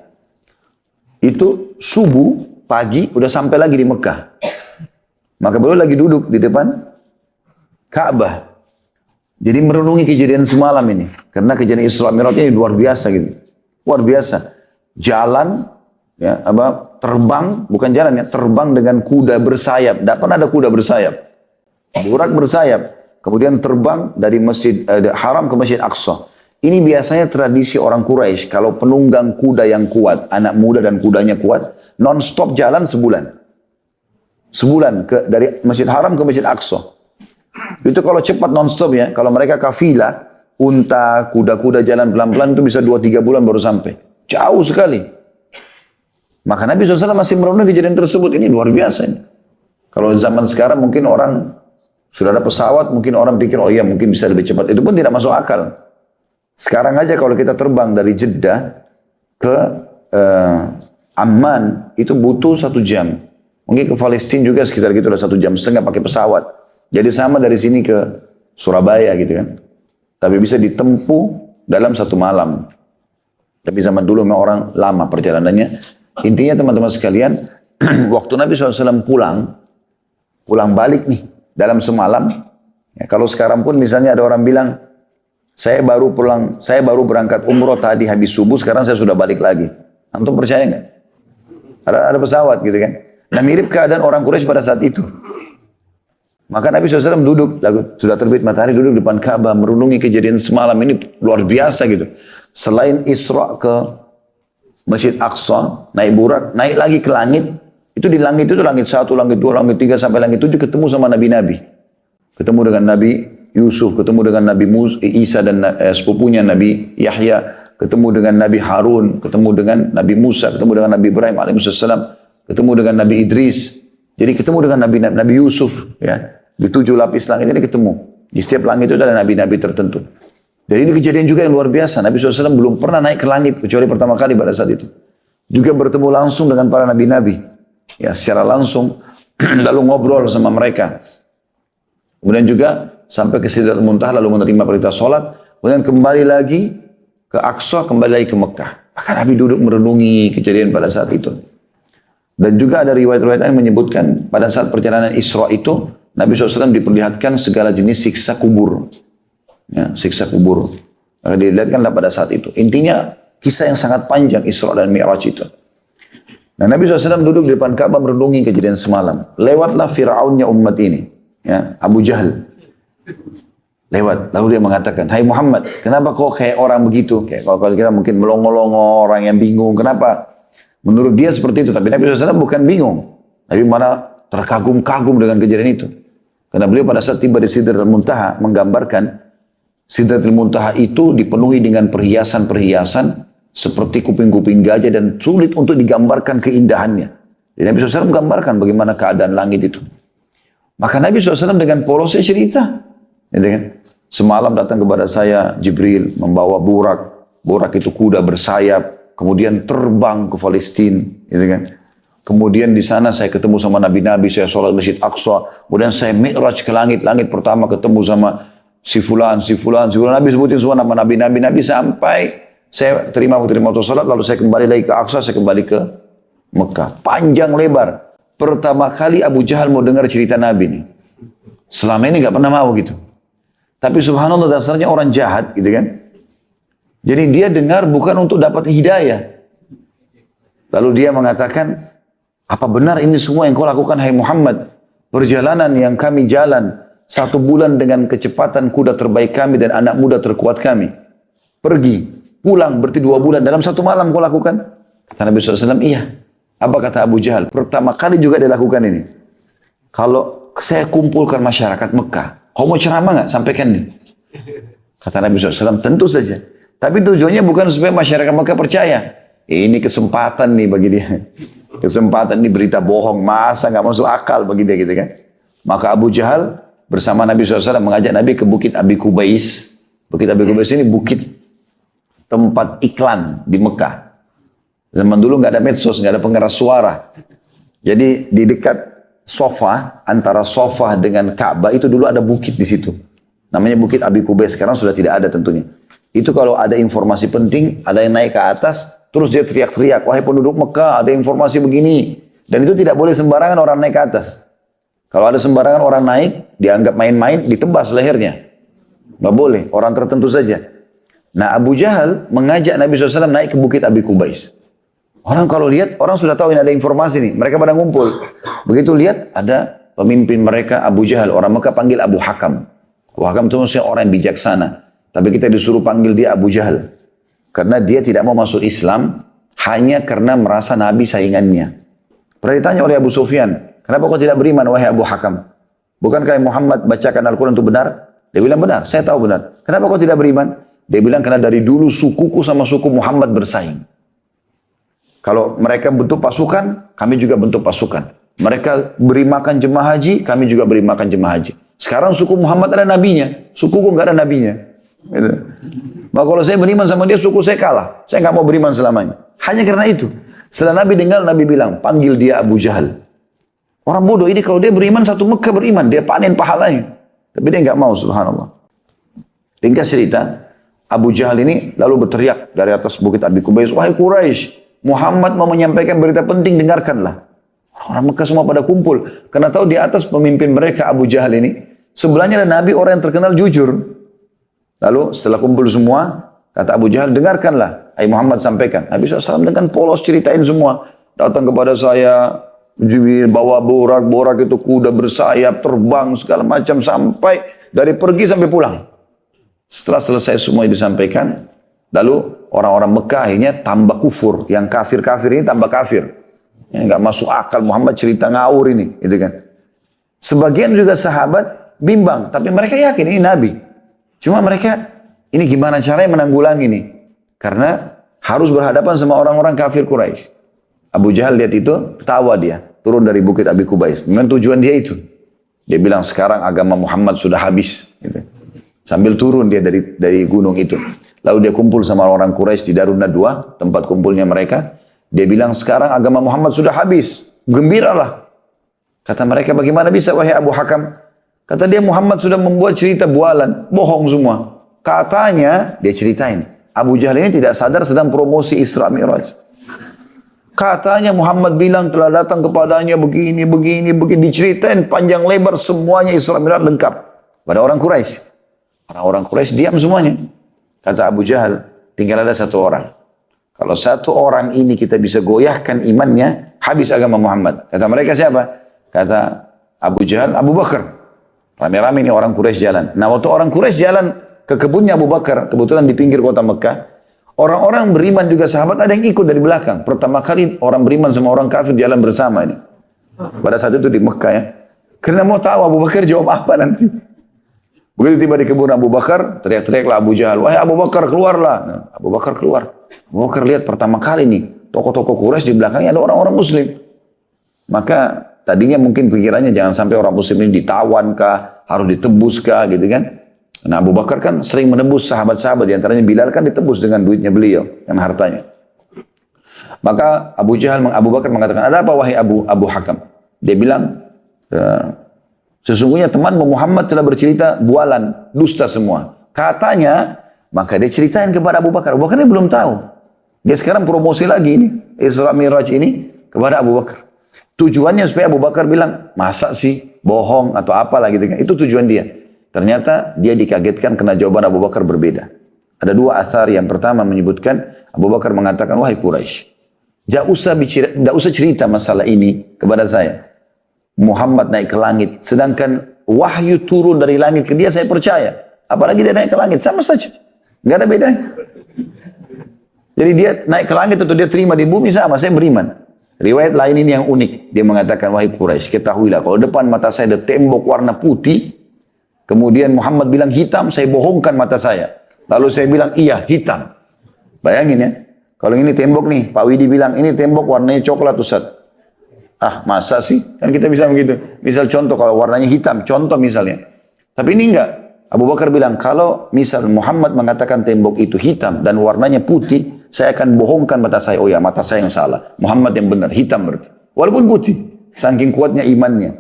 Itu subuh, pagi, udah sampai lagi di Mekah. Maka beliau lagi duduk di depan Ka'bah. Jadi merenungi kejadian semalam ini. Karena kejadian Isra Mi'raj ini luar biasa gitu. Luar biasa. Jalan, ya, terbang, bukan jalan ya, terbang dengan kuda bersayap. Tidak pernah ada kuda bersayap. Burak bersayap. Kemudian terbang dari Masjid Haram ke Masjid Aqsa. Ini biasanya tradisi orang Quraisy. Kalau penunggang kuda yang kuat, anak muda dan kudanya kuat, non-stop jalan sebulan. Sebulan dari Masjid Haram ke Masjid Aqsa. Itu kalau cepat non-stop ya. Kalau mereka kafilah, unta, kuda-kuda jalan pelan-pelan itu bisa 2-3 bulan baru sampai. Jauh sekali. Maka Nabi SAW masih merenung kejadian tersebut. Ini luar biasa ini. Kalau zaman sekarang mungkin orang sudah ada pesawat, mungkin orang pikir, oh iya mungkin bisa lebih cepat. Itu pun tidak masuk akal. Sekarang aja kalau kita terbang dari Jeddah ke Amman, itu butuh 1 jam. Mungkin ke Palestina juga sekitar gitu, ada 1,5 jam pakai pesawat. Jadi sama dari sini ke Surabaya gitu kan. Tapi bisa ditempuh dalam 1 malam. Tapi zaman dulu memang orang lama perjalanannya. Intinya teman-teman sekalian, waktu Nabi SAW pulang balik nih, dalam semalam. Ya, kalau sekarang pun misalnya ada orang bilang, saya baru berangkat umroh tadi habis subuh, sekarang saya sudah balik lagi. Antum percaya nggak? Ada pesawat gitu kan. Nah mirip keadaan orang Quraisy pada saat itu. Maka Nabi SAW duduk, sudah terbit matahari, duduk depan Ka'bah, merenungi kejadian semalam ini luar biasa gitu. Selain Isra ke Masjid Aqsa, naik burak, naik lagi ke langit. Itu di langit itu langit 1, langit 2, langit 3, sampai langit 7 ketemu sama Nabi-Nabi. Ketemu dengan Nabi Yusuf, ketemu dengan Nabi Isa dan sepupunya Nabi Yahya, ketemu dengan Nabi Harun, ketemu dengan Nabi Musa, ketemu dengan Nabi Ibrahim alaihissalam, ketemu dengan Nabi Idris. Jadi ketemu dengan Nabi Yusuf, ya. Di 7 lapis langit ini ketemu. Di setiap langit itu ada nabi-nabi tertentu. Jadi ini kejadian juga yang luar biasa. Nabi SAW belum pernah naik ke langit kecuali pertama kali pada saat itu. Juga bertemu langsung dengan para nabi-nabi, ya, secara langsung, lalu ngobrol sama mereka. Kemudian juga sampai ke Sidratul Muntaha, lalu menerima perintah sholat, kemudian kembali lagi ke Aqsa, kembali lagi ke Mekah. Maka Nabi duduk merenungi kejadian pada saat itu. Dan juga ada riwayat-riwayat yang menyebutkan pada saat perjalanan Isra itu, Nabi SAW diperlihatkan segala jenis siksa kubur. Ya, siksa kubur. Maka dilihatkanlah pada saat itu. Intinya kisah yang sangat panjang Isra dan Mi'raj itu. Nah Nabi SAW duduk di depan Ka'bah merenungi kejadian semalam. Lewatlah Fir'aunnya umat ini. Ya, Abu Jahal. Lewat, lalu dia mengatakan, hai Muhammad, kenapa kok kayak orang begitu? Kayak kalau kita mungkin melongo-longo, orang yang bingung, kenapa? Menurut dia seperti itu, tapi Nabi SAW bukan bingung. Nabi malah terkagum-kagum dengan kejadian itu. Karena beliau pada saat tiba di Sidratul Muntaha menggambarkan, Sidratul Muntaha itu dipenuhi dengan perhiasan-perhiasan seperti kuping-kuping gajah dan sulit untuk digambarkan keindahannya. Jadi Nabi SAW menggambarkan bagaimana keadaan langit itu. Maka Nabi SAW dengan polosnya cerita. Gitu kan? Semalam datang kepada saya Jibril membawa burak. Burak itu kuda bersayap. Kemudian terbang ke Palestina. Gitu kan? Kemudian di sana saya ketemu sama Nabi-Nabi. Saya sholat Masjid Aqsa. Kemudian saya mi'raj ke langit. Langit pertama ketemu sama si fulan. Nabi sebutin semua nama Nabi-Nabi. Nabi sampai saya terima waktu sholat. Lalu saya kembali lagi ke Aqsa. Saya kembali ke Mekah. Panjang lebar. Pertama kali Abu Jahal mau dengar cerita Nabi nih. Selama ini gak pernah mau gitu. Tapi subhanallah dasarnya orang jahat gitu kan. Jadi dia dengar bukan untuk dapat hidayah. Lalu dia mengatakan, apa benar ini semua yang kau lakukan hai Muhammad? Perjalanan yang kami jalan 1 bulan dengan kecepatan kuda terbaik kami dan anak muda terkuat kami. Pergi, pulang berarti 2 bulan dalam 1 malam kau lakukan? Kata Nabi SAW, iya. Apa kata Abu Jahal? Pertama kali juga dia lakukan ini. Kalau saya kumpulkan masyarakat Mekah, kau mau ceramah nggak? Sampaikan nih. Kata Nabi SAW, tentu saja. Tapi tujuannya bukan supaya masyarakat Mekah percaya. Ini kesempatan nih bagi dia. Kesempatan ini berita bohong. Masa nggak masuk akal bagi dia gitu kan. Maka Abu Jahal bersama Nabi SAW mengajak Nabi ke Bukit Abi Kubais. Bukit Abi Kubais ini bukit tempat iklan di Mekah. Zaman dulu nggak ada medsos, nggak ada pengeras suara. Jadi di dekat Sofa, antara Sofa dengan Ka'bah itu dulu ada bukit di situ. Namanya Bukit Abi Kubais, sekarang sudah tidak ada tentunya. Itu kalau ada informasi penting, ada yang naik ke atas, terus dia teriak-teriak, wahai penduduk Mekah, ada informasi begini. Dan itu tidak boleh sembarangan orang naik ke atas. Kalau ada sembarangan orang naik, dianggap main-main, ditebas lehernya. Nggak boleh, orang tertentu saja. Nah, Abu Jahal mengajak Nabi SAW naik ke bukit Abi Qubais. Orang kalau lihat, orang sudah tahu ini ada informasi nih. Mereka pada ngumpul. Begitu lihat, ada pemimpin mereka Abu Jahal. Orang Mekah panggil Abu Hakam. Abu Hakam itu maksudnya orang yang bijaksana. Tapi kita disuruh panggil dia Abu Jahal. Karena dia tidak mau masuk Islam hanya karena merasa Nabi saingannya. Pernah ditanya oleh Abu Sufyan, kenapa kau tidak beriman wahai Abu Hakam? Bukankah Muhammad bacakan Al-Quran itu benar? Dia bilang benar, saya tahu benar. Kenapa kau tidak beriman? Dia bilang karena dari dulu sukuku sama suku Muhammad bersaing. Kalau mereka bentuk pasukan, kami juga bentuk pasukan. Mereka beri makan jemaah haji, kami juga beri makan jemaah haji. Sekarang suku Muhammad ada nabinya, sukuku nggak ada nabinya. Gitu. Maka kalau saya beriman sama dia, suku saya kalah. Saya nggak mau beriman selamanya. Hanya karena itu. Setelah Nabi dengar, Nabi bilang, panggil dia Abu Jahal. Orang bodoh ini kalau dia beriman, satu Mekah beriman, dia panen pahalanya. Tapi dia nggak mau, subhanallah. Ringkas cerita, Abu Jahal ini lalu berteriak dari atas bukit Abi Qubais, wahai Quraisy, Muhammad mau menyampaikan berita penting, dengarkanlah. Orang Mekah semua pada kumpul. Karena tahu di atas pemimpin mereka Abu Jahal ini, sebelahnya ada Nabi orang yang terkenal jujur. Lalu setelah kumpul semua, kata Abu Jahal, dengarkanlah. Hai Muhammad sampaikan. Nabi SAW dengan polos ceritain semua. Datang kepada saya, bawa borak-borak itu kuda bersayap, terbang, segala macam. Sampai dari pergi sampai pulang. Setelah selesai semua disampaikan, lalu orang-orang Mekah akhirnya tambah kufur. Yang kafir-kafir ini tambah kafir. Ini nggak masuk akal, Muhammad cerita ngawur ini. Gitu kan. Sebagian juga sahabat bimbang. Tapi mereka yakin ini Nabi. Cuma mereka, ini gimana caranya menanggulangi ini? Karena harus berhadapan sama orang-orang kafir Quraisy. Abu Jahal lihat itu, ketawa dia. Turun dari bukit Abi Qubais. Dengan tujuan dia itu. Dia bilang, sekarang agama Muhammad sudah habis. Gitu. Sambil turun dia dari gunung itu. Lalu dia kumpul sama orang Quraisy di Darun Nadwa, tempat kumpulnya mereka. Dia bilang, sekarang agama Muhammad sudah habis. Gembiralah. Kata mereka, bagaimana bisa wahai Abu Hakam? Kata dia, Muhammad sudah membuat cerita bualan. Bohong semua. Katanya, dia ceritain. Abu Jahal ini tidak sadar sedang promosi Isra Mi'raj. Katanya Muhammad bilang telah datang kepadanya begini. Diceritain panjang lebar semuanya Isra Mi'raj lengkap. Pada orang Quraisy. Orang-orang Quraisy diam semuanya. Kata Abu Jahal, tinggal ada satu orang. Kalau satu orang ini kita bisa goyahkan imannya, habis agama Muhammad. Kata mereka siapa? Kata Abu Jahal, Abu Bakar. Rame-rame ini orang Quraisy jalan. Nah waktu orang Quraisy jalan ke kebunnya Abu Bakar, kebetulan di pinggir kota Mekah, orang-orang beriman juga sahabat ada yang ikut dari belakang. Pertama kali orang beriman sama orang kafir jalan bersama ini. Pada saat itu di Mekah ya. Karena mau tahu Abu Bakar jawab apa nanti. Begitu tiba di kebun Abu Bakar, teriak-teriaklah Abu Jahal, wahai Abu Bakar keluarlah. Nah, Abu Bakar keluar. Abu Bakar lihat pertama kali nih, tokoh-tokoh Quraisy di belakangnya ada orang-orang Muslim. Maka tadinya mungkin pikirannya jangan sampai orang Muslim ini ditawan kah, harus ditebus kah gitu kan. Nah Abu Bakar kan sering menebus sahabat-sahabat, diantaranya Bilal kan ditebus dengan duitnya beliau, dengan hartanya. Maka Abu Bakar mengatakan, ada apa wahai Abu Hakam? Dia bilang, sesungguhnya temanmu Muhammad telah bercerita bualan, dusta semua. Katanya, maka dia ceritain kepada Abu Bakar. Abu Bakar ini belum tahu. Dia sekarang promosi lagi ini, Isra Mi'raj ini kepada Abu Bakar. Tujuannya supaya Abu Bakar bilang, masa sih bohong atau apalah gitu kan. Itu tujuan dia. Ternyata dia dikagetkan karena jawaban Abu Bakar berbeda. Ada dua asar. Yang pertama menyebutkan Abu Bakar mengatakan, wahai Quraisy, tidak usah cerita masalah ini kepada saya. Muhammad naik ke langit, sedangkan wahyu turun dari langit ke dia, saya percaya. Apalagi dia naik ke langit, sama saja. Nggak ada bedanya. Jadi dia naik ke langit atau dia terima di bumi sama, saya beriman. Riwayat lain ini yang unik. Dia mengatakan, wahai Quraisy, ketahuilah kalau depan mata saya ada tembok warna putih, kemudian Muhammad bilang hitam, saya bohongkan mata saya. Lalu saya bilang, iya hitam. Bayangin ya, kalau ini tembok nih, Pak Widi bilang, ini tembok warnanya coklat Ustaz. Ah masa sih? Kan kita bisa begitu. Misal contoh kalau warnanya hitam, contoh misalnya. Tapi ini enggak. Abu Bakar bilang, kalau misal Muhammad mengatakan tembok itu hitam dan warnanya putih, saya akan bohongkan mata saya. Oh ya, mata saya yang salah. Muhammad yang benar, hitam berarti. Walaupun putih. Saking kuatnya imannya.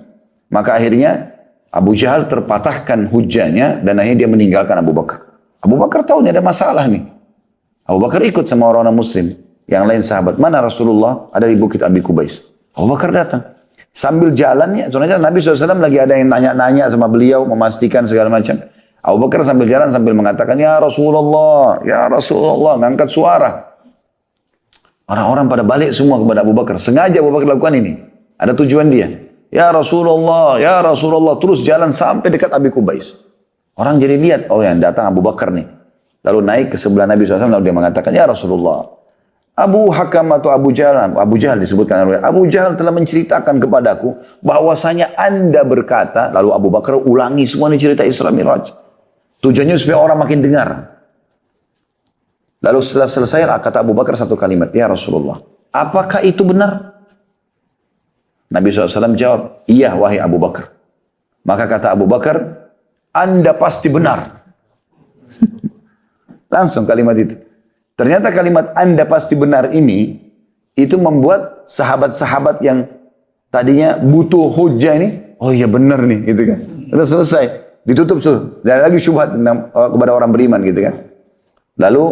Maka akhirnya Abu Jahal terpatahkan hujahnya dan akhirnya dia meninggalkan Abu Bakar. Abu Bakar tahu ini ada masalah nih. Abu Bakar ikut sama orang-orang muslim. Yang lain sahabat. Mana Rasulullah? Ada di Bukit Abi Kubais. Abu Bakar datang. Sambil jalannya, ternyata Nabi SAW lagi ada yang nanya-nanya sama beliau, memastikan segala macam. Abu Bakar sambil jalan sambil mengatakan, ya Rasulullah, ngangkat suara. Orang-orang pada balik semua kepada Abu Bakar. Sengaja Abu Bakar lakukan ini. Ada tujuan dia. Ya Rasulullah, terus jalan sampai dekat Abi Kubais. Orang jadi lihat, oh yang datang Abu Bakar nih. Lalu naik ke sebelah Nabi SAW, lalu dia mengatakan, ya Rasulullah, Abu Hakam atau Abu Jahal disebutkan oleh Abu Jahal telah menceritakan kepadaku bahwasanya Anda berkata, lalu Abu Bakar ulangi semua ini cerita Isra Mi'raj. Tujuannya supaya orang makin dengar. Lalu setelah selesai kata Abu Bakar satu kalimat, ya Rasulullah, apakah itu benar? Nabi SAW jawab, iya wahai Abu Bakar. Maka kata Abu Bakar, Anda pasti benar. Langsung kalimat itu. Ternyata kalimat Anda pasti benar ini, itu membuat sahabat-sahabat yang tadinya butuh hujjah ini, oh iya benar nih, gitu kan. Sudah selesai, ditutup tuh. Tidak lagi syubhat kepada orang beriman, gitu kan. Lalu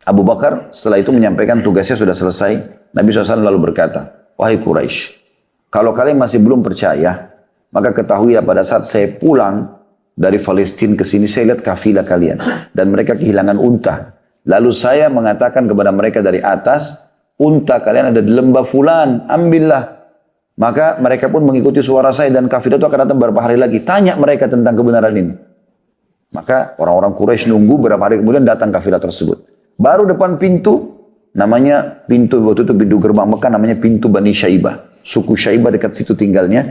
Abu Bakar setelah itu menyampaikan tugasnya sudah selesai. Nabi SAW lalu berkata, wahai Quraisy, kalau kalian masih belum percaya, maka ketahuilah pada saat saya pulang dari Palestina ke sini, saya lihat kafilah kalian. Dan mereka kehilangan unta. Lalu saya mengatakan kepada mereka dari atas, unta kalian ada di lembah fulan, ambillah. Maka mereka pun mengikuti suara saya dan kafilah itu akan datang beberapa hari lagi. Tanya mereka tentang kebenaran ini. Maka orang-orang Quraisy nunggu beberapa hari kemudian datang kafilah tersebut. Baru depan pintu, namanya pintu, waktu itu pintu gerbang Mekah namanya pintu Bani Syaibah. Suku Syaibah dekat situ tinggalnya.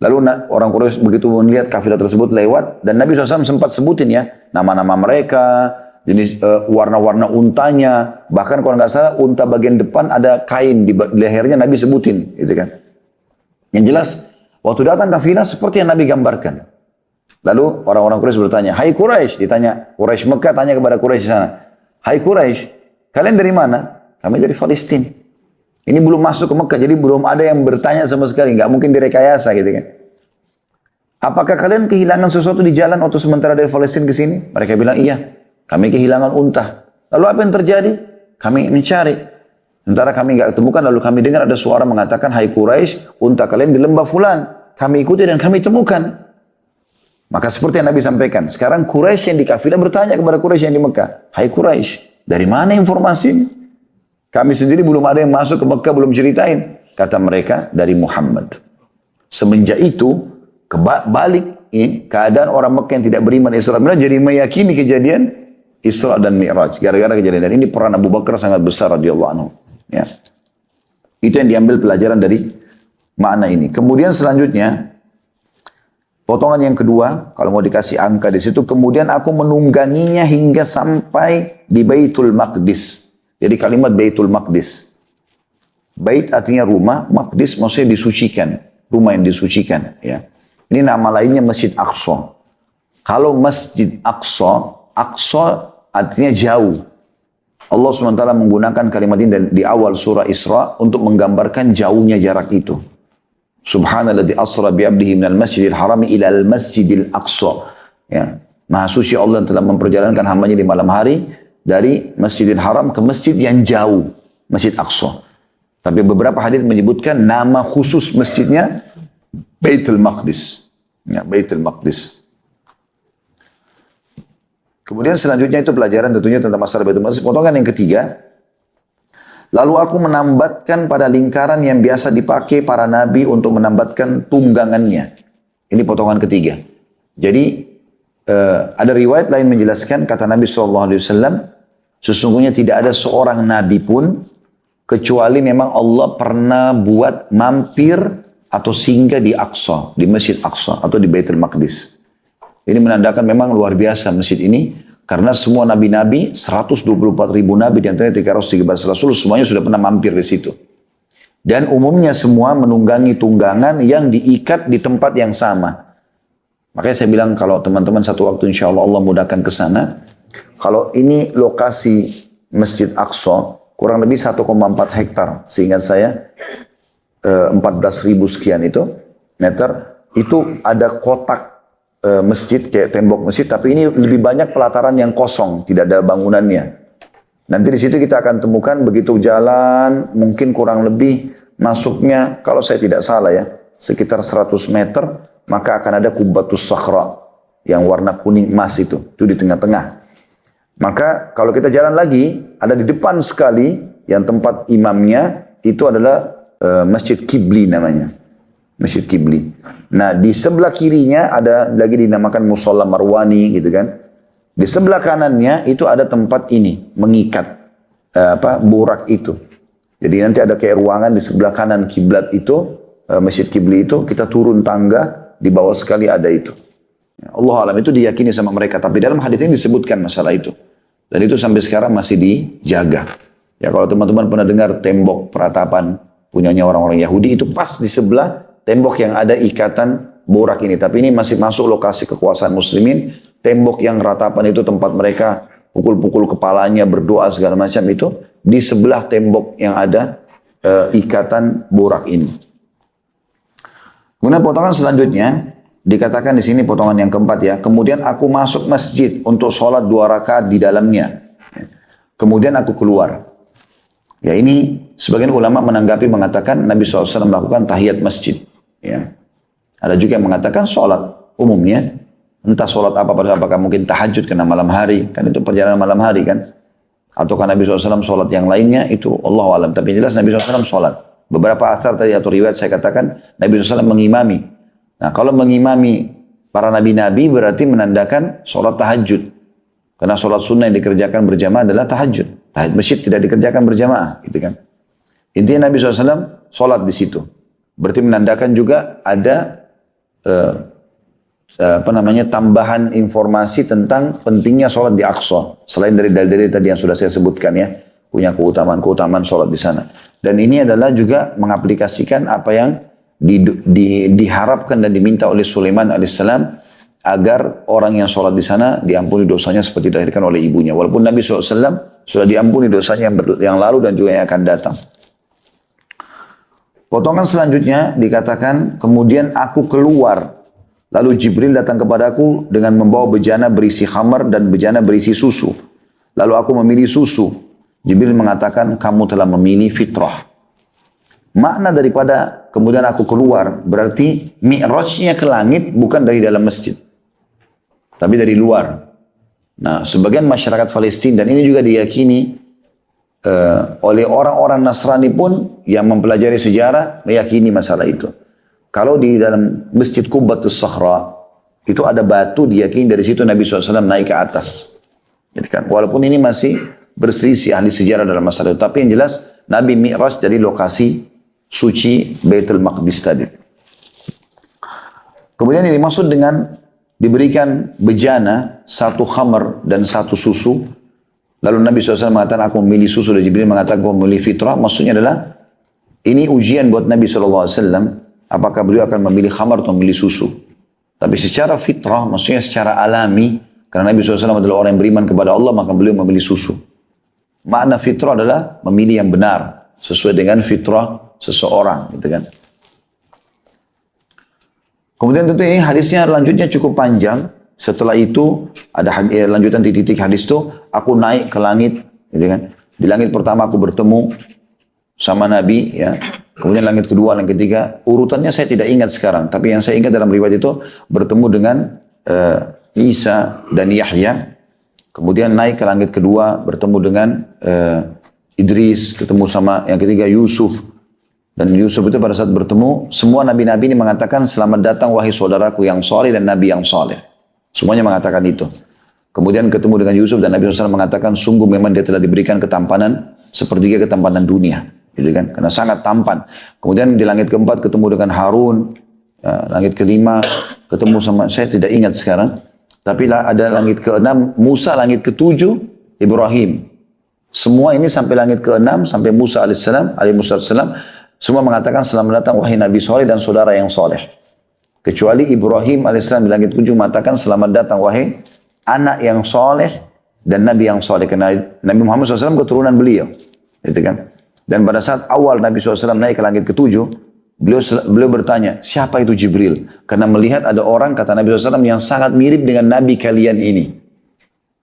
Lalu orang Quraisy begitu melihat kafilah tersebut lewat, dan Nabi SAW sempat sebutin ya, nama-nama mereka, jenis warna-warna untanya, bahkan kalau nggak salah unta bagian depan ada kain di lehernya Nabi sebutin, gitu kan. Yang jelas, waktu datang kafilah seperti yang Nabi gambarkan. Lalu orang-orang Quraisy bertanya, hai Quraisy, ditanya, Quraisy Mekah tanya kepada Quraisy di sana, hai Quraisy, kalian dari mana? Kami dari Palestina. Ini belum masuk ke Mekah, jadi belum ada yang bertanya sama sekali. Nggak mungkin direkayasa gitu kan. Apakah kalian kehilangan sesuatu di jalan waktu sementara dari Palestina ke sini? Mereka bilang, iya. Kami kehilangan unta. Lalu apa yang terjadi? Kami mencari. Sementara kami nggak ketemukan, lalu kami dengar ada suara mengatakan, hai Quraisy, unta kalian di lembah fulan. Kami ikuti dan kami temukan. Maka seperti yang Nabi sampaikan, sekarang Quraisy yang di kafilah bertanya kepada Quraisy yang di Mekah, hai Quraisy, dari mana informasi ini? Kami sendiri belum ada yang masuk ke Mekah, belum ceritain. Kata mereka, dari Muhammad. Semenjak itu, kebalik keadaan orang Mekah yang tidak beriman Isra Mi'raj jadi meyakini kejadian Isra dan Mi'raj. Gara-gara kejadian. Dan ini peran Abu Bakar sangat besar radhiyallahu anhu. Ya. Itu yang diambil pelajaran dari makna ini. Kemudian selanjutnya, potongan yang kedua, kalau mau dikasih angka di situ, kemudian aku menungganginya hingga sampai di Baitul Maqdis. Jadi kalimat Baitul Maqdis. Bait artinya rumah, Maqdis maksudnya disucikan. Rumah yang disucikan. Ya. Ini nama lainnya Masjid Aqsa. Kalau Masjid Aqsa, Aqsa artinya jauh. Allah SWT menggunakan kalimat ini di awal surah Isra untuk menggambarkan jauhnya jarak itu. Subhanalladzi asra bi'abdihi minal masjidil harami ilal masjidil aqsa. Ya. Maha suci Allah yang telah memperjalankan hambanya di malam hari dari Masjidil Haram ke masjid yang jauh, Masjid Aqsa. Tapi beberapa hadis menyebutkan nama khusus masjidnya Baitul Maqdis. Ya, Baitul Maqdis. Kemudian selanjutnya itu pelajaran tentunya tentang masalah Baitul Maqdis. Potongan yang ketiga, lalu aku menambatkan pada lingkaran yang biasa dipakai para nabi untuk menambatkan tunggangannya. Ini potongan ketiga. Jadi ada riwayat lain menjelaskan kata Nabi SAW, sesungguhnya tidak ada seorang nabi pun kecuali memang Allah pernah buat mampir atau singgah di Aqsa, di Masjid Aqsa atau di Baitul Maqdis. Ini menandakan memang luar biasa masjid ini karena semua nabi-nabi 124 ribu nabi di antaranya 313 rasul semuanya sudah pernah mampir di situ. Dan umumnya semua menunggangi tunggangan yang diikat di tempat yang sama. Makanya saya bilang kalau teman-teman satu waktu insya Allah Allah mudahkan ke sana. Kalau ini lokasi Masjid Aqsa kurang lebih 1,4 hektar. Seingat saya 14.000 sekian itu meter. Itu ada kotak masjid, kayak tembok masjid, tapi ini lebih banyak pelataran yang kosong, tidak ada bangunannya. Nanti di situ kita akan temukan begitu jalan, mungkin kurang lebih masuknya, kalau saya tidak salah ya, sekitar 100 meter, maka akan ada Qubbatus Sakhra, yang warna kuning emas itu di tengah-tengah. Maka kalau kita jalan lagi, ada di depan sekali, yang tempat imamnya, itu adalah Masjid Qibli namanya. Masjid Qibli. Nah, di sebelah kirinya ada lagi dinamakan Musalla Marwani gitu kan. Di sebelah kanannya itu ada tempat ini mengikat burak itu. Jadi nanti ada kayak ruangan di sebelah kanan kiblat itu, Masjid Qibli itu, kita turun tangga, di bawah sekali ada itu. Allah alam, itu diyakini sama mereka, tapi dalam hadis ini disebutkan masalah itu. Dan itu sampai sekarang masih dijaga. Ya, kalau teman-teman pernah dengar tembok peratapan punyanya orang-orang Yahudi, itu pas di sebelah tembok yang ada ikatan borak ini. Tapi ini masih masuk lokasi kekuasaan muslimin. Tembok yang ratapan itu tempat mereka pukul-pukul kepalanya, berdoa segala macam itu. Di sebelah tembok yang ada ikatan borak ini. Kemudian potongan selanjutnya, dikatakan di sini potongan yang keempat ya. Kemudian aku masuk masjid untuk sholat 2 rakaat di dalamnya. Kemudian aku keluar. Ya, ini sebagian ulama menanggapi mengatakan Nabi SAW melakukan tahiyat masjid. Ya. Ada juga yang mengatakan sholat umumnya. Entah sholat apa, apakah mungkin tahajud karena malam hari. Kan itu perjalanan malam hari kan. Atau karena Nabi SAW sholat yang lainnya, itu Allah alam. Tapi yang jelas Nabi SAW sholat. Beberapa asar tadi atau riwayat saya katakan Nabi SAW mengimami. Nah, kalau mengimami para nabi-nabi berarti menandakan sholat tahajud. Karena sholat sunnah yang dikerjakan berjamaah adalah tahajud. Tahajud masjid tidak dikerjakan berjamaah, gitu kan. Intinya Nabi SAW sholat di situ. Berarti menandakan juga ada tambahan informasi tentang pentingnya sholat di Aqsa. Selain dari dalil-dalil tadi yang sudah saya sebutkan ya, punya keutamaan sholat di sana. Dan ini adalah juga mengaplikasikan apa yang diharapkan dan diminta oleh Sulaiman alaihissalam agar orang yang sholat di sana diampuni dosanya seperti dilahirkan oleh ibunya. Walaupun Nabi SAW sudah diampuni dosanya yang lalu dan juga yang akan datang. Potongan selanjutnya dikatakan, kemudian aku keluar. Lalu Jibril datang kepadaku dengan membawa bejana berisi khamar dan bejana berisi susu. Lalu aku memilih susu. Jibril mengatakan, kamu telah memilih fitrah. Makna daripada kemudian aku keluar, berarti mi'rajnya ke langit bukan dari dalam masjid. Tapi dari luar. Nah, sebagian masyarakat Palestina, dan ini juga diyakini oleh orang-orang Nasrani pun yang mempelajari sejarah, meyakini masalah itu. Kalau di dalam Masjid Qubbatus Sakhra, itu ada batu diyakini dari situ Nabi SAW naik ke atas. Jadi kan, walaupun ini masih berselisih ahli sejarah dalam masalah itu. Tapi yang jelas, Nabi Mi'raj dari lokasi suci Baitul Maqdis tadi. Kemudian ini dimaksud dengan diberikan bejana, 1 khamar dan 1 susu. Lalu Nabi SAW mengatakan, aku memilih susu. Dan Jibril mengatakan, aku memilih fitrah. Maksudnya adalah, ini ujian buat Nabi SAW. Apakah beliau akan memilih khamar atau memilih susu. Tapi secara fitrah, maksudnya secara alami, karena Nabi SAW adalah orang yang beriman kepada Allah, maka beliau memilih susu. Makna fitrah adalah memilih yang benar, sesuai dengan fitrah seseorang. Gitu kan. Kemudian tentu ini hadisnya lanjutnya cukup panjang. Setelah itu, ada lanjutan titik-titik hadis itu, aku naik ke langit. Gitu kan. Di langit pertama aku bertemu sama Nabi, ya. Kemudian langit kedua, langit ketiga, urutannya saya tidak ingat sekarang. Tapi yang saya ingat dalam riwayat itu, bertemu dengan Isa dan Yahya. Kemudian naik ke langit kedua, bertemu dengan Idris, ketemu sama yang ketiga Yusuf. Dan Yusuf itu pada saat bertemu, semua nabi-nabi ini mengatakan, selamat datang wahai saudaraku yang soleh dan nabi yang soleh. Semuanya mengatakan itu. Kemudian ketemu dengan Yusuf dan Nabi SAW mengatakan, sungguh memang dia telah diberikan ketampanan, sepertiga ketampanan dunia. Gitu kan? Karena sangat tampan. Kemudian di langit keempat ketemu dengan Harun. Ya, langit kelima ketemu sama, saya tidak ingat sekarang. Tapi ada langit keenam, Musa, langit ketujuh, Ibrahim. Semua ini sampai langit keenam, sampai Musa alaihissalam, semua mengatakan selamat datang wahai Nabi soleh dan saudara yang soleh. Kecuali Ibrahim alaihissalam di langit ketujuh mengatakan selamat datang wahai anak yang soleh dan Nabi yang soleh. Karena Nabi Muhammad SAW keturunan beliau. Gitu kan? Dan pada saat awal Nabi SAW naik ke langit ketujuh, Beliau bertanya, siapa itu Jibril? Karena melihat ada orang, kata Nabi SAW, yang sangat mirip dengan Nabi kalian ini.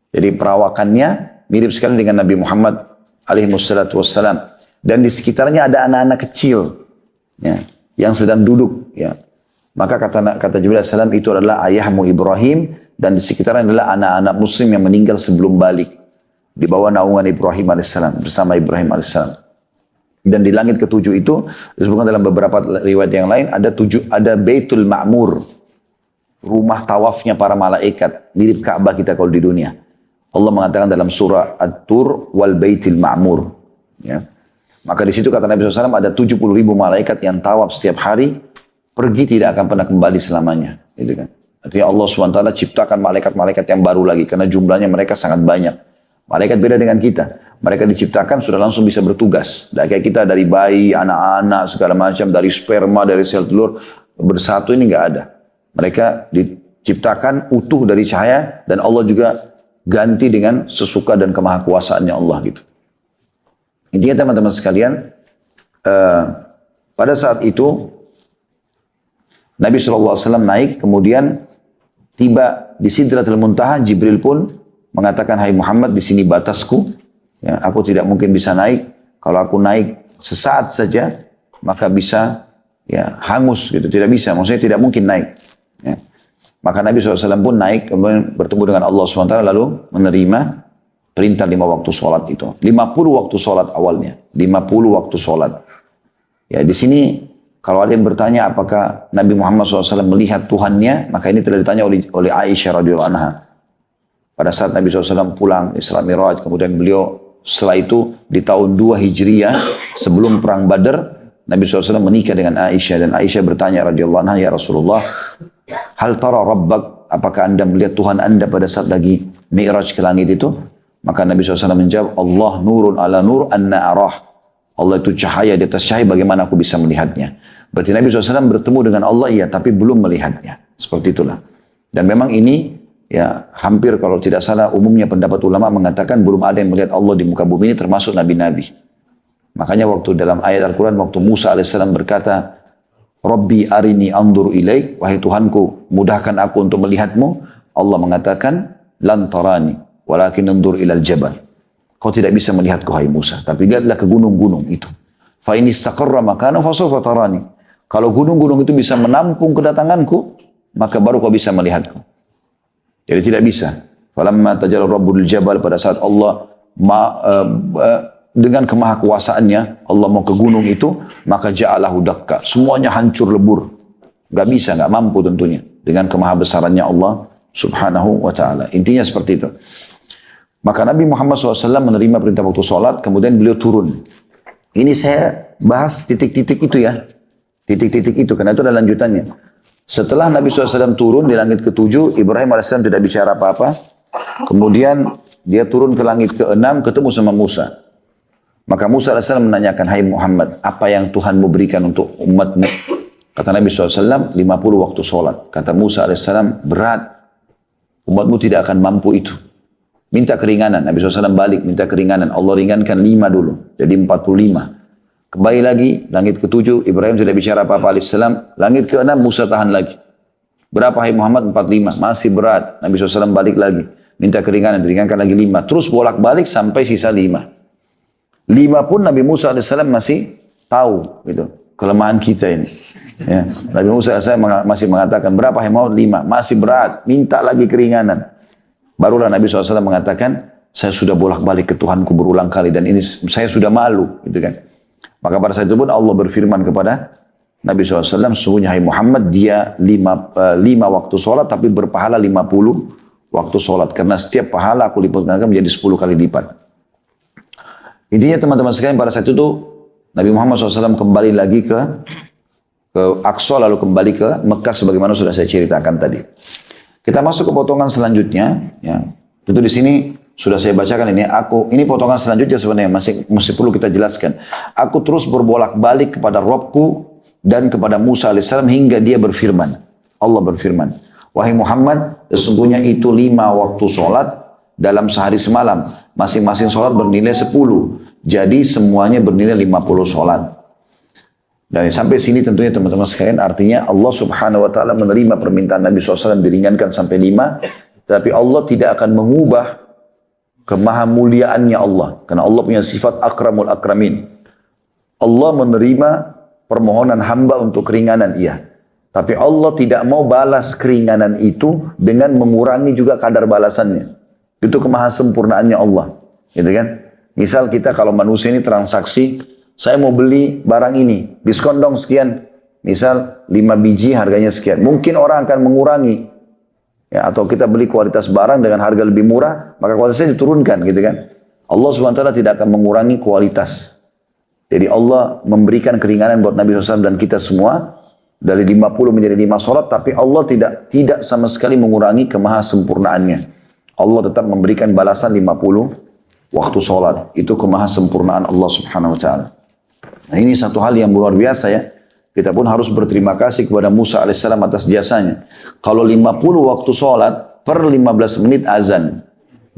Jadi perawakannya mirip sekali dengan Nabi Muhammad alaihissalam. Dan di sekitarnya ada anak-anak kecil ya, yang sedang duduk. Ya. Maka kata Jibril AS, itu adalah ayahmu Ibrahim, dan di sekitarnya adalah anak-anak muslim yang meninggal sebelum balik. Di bawah naungan Ibrahim AS, bersama Ibrahim AS. Dan di langit ketujuh itu, disebutkan dalam beberapa riwayat yang lain, ada Baitul Ma'mur, rumah tawafnya para malaikat, mirip Ka'bah kita kalau di dunia. Allah mengatakan dalam surah At-Tur, wal Baitul Ma'mur. Ya. Maka di situ kata Nabi SAW, ada 70.000 malaikat yang tawaf setiap hari, pergi tidak akan pernah kembali selamanya. Gitu kan. Artinya Allah SWT ciptakan malaikat-malaikat yang baru lagi, karena jumlahnya mereka sangat banyak. Malaikat beda dengan kita. Mereka diciptakan sudah langsung bisa bertugas. Kayak kita dari bayi, anak-anak, segala macam, dari sperma, dari sel telur, bersatu ini nggak ada. Mereka diciptakan utuh dari cahaya, dan Allah juga ganti dengan sesuka dan kemahakuasaannya Allah gitu. Intinya teman-teman sekalian, pada saat itu, Nabi SAW naik, kemudian tiba di Sidratul Muntaha, Jibril pun mengatakan, hai Muhammad, di sini batasku. Ya, aku tidak mungkin bisa naik. Kalau aku naik sesaat saja, maka bisa ya hangus gitu. Tidak bisa, maksudnya tidak mungkin naik. Ya. Maka Nabi SAW pun naik, kemudian bertemu dengan Allah SWT, lalu menerima perintah 5 waktu sholat itu. 50 waktu sholat awalnya. 50 waktu sholat. Ya, di sini kalau ada yang bertanya apakah Nabi Muhammad SAW melihat Tuhannya, maka ini telah ditanya oleh Aisyah radhiyallahu anha. Pada saat Nabi SAW pulang Isra Mi'raj, kemudian beliau setelah itu di tahun 2 Hijriah sebelum perang Badar, Nabi SAW menikah dengan Aisyah, dan Aisyah bertanya radhiyallahu anha, ya Rasulullah, hal tara rabbak, apakah anda melihat Tuhan anda pada saat lagi Mi'raj ke langit itu? Maka Nabi SAW menjawab, Allah nurun ala nur anna arah. Allah itu cahaya di atas cahaya, bagaimana aku bisa melihatnya? Berarti Nabi SAW bertemu dengan Allah, iya, tapi belum melihatnya. Seperti itulah. Dan memang ini ya hampir kalau tidak salah umumnya pendapat ulama mengatakan belum ada yang melihat Allah di muka bumi ini termasuk nabi-nabi. Makanya waktu dalam ayat Al-Quran waktu Musa AS berkata, Rabbi arini andur ilaik, wahai Tuhanku mudahkan aku untuk melihatmu. Allah mengatakan, lan tarani, walakin andur ilal jabal. Kau tidak bisa melihatku hai Musa, tapi lihatlah ke gunung-gunung itu. Fa in istaqarra makana fa sawfa tarani. Kalau gunung-gunung itu bisa menampung kedatanganku, maka baru kau bisa melihatku. Jadi tidak bisa. Falamma tajalla rabbul jabal, pada saat Allah dengan kemahakuasaannya Allah mau ke gunung itu, maka ja'alahu dakka, semuanya hancur lebur. Gak bisa, gak mampu tentunya dengan kemahabesarannya Allah subhanahu wa ta'ala. Intinya seperti itu. Maka Nabi Muhammad SAW menerima perintah waktu sholat, kemudian beliau turun. Ini saya bahas titik-titik itu ya. Titik-titik itu, karena itu ada lanjutannya. Setelah Nabi SAW turun di langit ke-7, Ibrahim AS tidak bicara apa-apa. Kemudian dia turun ke langit ke-6, ketemu sama Musa. Maka Musa AS menanyakan, hai Muhammad, apa yang Tuhanmu berikan untuk umatmu? Kata Nabi SAW, 50 waktu sholat. Kata Musa AS, berat. Umatmu tidak akan mampu itu. Minta keringanan. Nabi SAW balik, minta keringanan. Allah ringankan 5 dulu, jadi 45. Kembali lagi, langit ke-7, Ibrahim tidak bicara apa-apa alaihissalam. Langit ke-6, Musa tahan lagi. Berapa hai Muhammad? 45. Masih berat. Nabi SAW balik lagi. Minta keringanan, diringankan lagi 5. Terus bolak-balik sampai sisa 5. 5 pun Nabi Musa alaihissalam masih tahu gitu, kelemahan kita ini. Ya. Nabi Musa alaihissalam masih mengatakan, berapa hai Muhammad? 5. Masih berat. Minta lagi keringanan. Barulah Nabi SAW mengatakan, saya sudah bolak-balik ke Tuhanku berulang kali, dan ini saya sudah malu. Gitu kan. Maka pada saat itu pun Allah berfirman kepada Nabi SAW, sesungguhnya hai Muhammad, dia 5 waktu sholat, tapi berpahala 50 waktu sholat. Karena setiap pahala aku lipatkan menjadi 10 kali lipat. Intinya teman-teman sekalian, pada saat itu Nabi Muhammad SAW kembali lagi ke Aqsa, lalu kembali ke Mekah sebagaimana sudah saya ceritakan tadi. Kita masuk ke potongan selanjutnya. Ya. Tentu di sini sudah saya bacakan ini potongan selanjutnya sebenarnya masih perlu kita jelaskan. Aku terus berbolak-balik kepada Rabbku dan kepada Musa alaihissalam hingga dia berfirman. Allah berfirman, wahai Muhammad, sesungguhnya itu 5 waktu sholat dalam sehari semalam. Masing-masing sholat bernilai 10. Jadi semuanya bernilai 50 sholat. Dan sampai sini tentunya teman-teman sekalian artinya Allah subhanahu wa ta'ala menerima permintaan Nabi SAW diringankan sampai 5. Tapi Allah tidak akan mengubah kemahamuliaannya Allah. Karena Allah punya sifat akramul akramin. Allah menerima permohonan hamba untuk keringanan iya. Tapi Allah tidak mau balas keringanan itu dengan mengurangi juga kadar balasannya. Itu kemahasempurnaannya Allah. Gitu kan? Misal kita kalau manusia ini transaksi, saya mau beli barang ini, diskon dong sekian. Misal 5 biji harganya sekian. Mungkin orang akan mengurangi. Ya, atau kita beli kualitas barang dengan harga lebih murah, maka kualitasnya diturunkan gitu kan. Allah SWT tidak akan mengurangi kualitas. Jadi Allah memberikan keringanan buat Nabi SAW dan kita semua. Dari 50 menjadi 5 sholat, tapi Allah tidak sama sekali mengurangi kemahasempurnaannya. Allah tetap memberikan balasan 50 waktu sholat. Itu kemahasempurnaan Allah subhanahu wa ta'ala. Nah ini satu hal yang luar biasa ya. Kita pun harus berterima kasih kepada Musa alaihissalam atas jasanya. Kalau 50 waktu sholat, per 15 menit azan.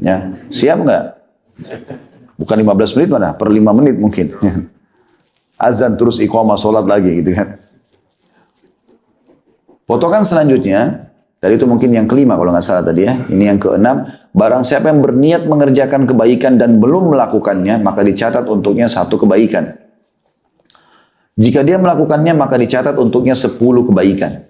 Ya, siap nggak? Bukan 15 menit mana? Per 5 menit mungkin. Azan terus iqamah sholat lagi gitu kan. Potongan selanjutnya, dari itu mungkin yang kelima kalau nggak salah tadi ya. Ini yang keenam. Barang siapa yang berniat mengerjakan kebaikan dan belum melakukannya, maka dicatat untuknya 1 kebaikan. Jika dia melakukannya, maka dicatat untuknya 10 kebaikan.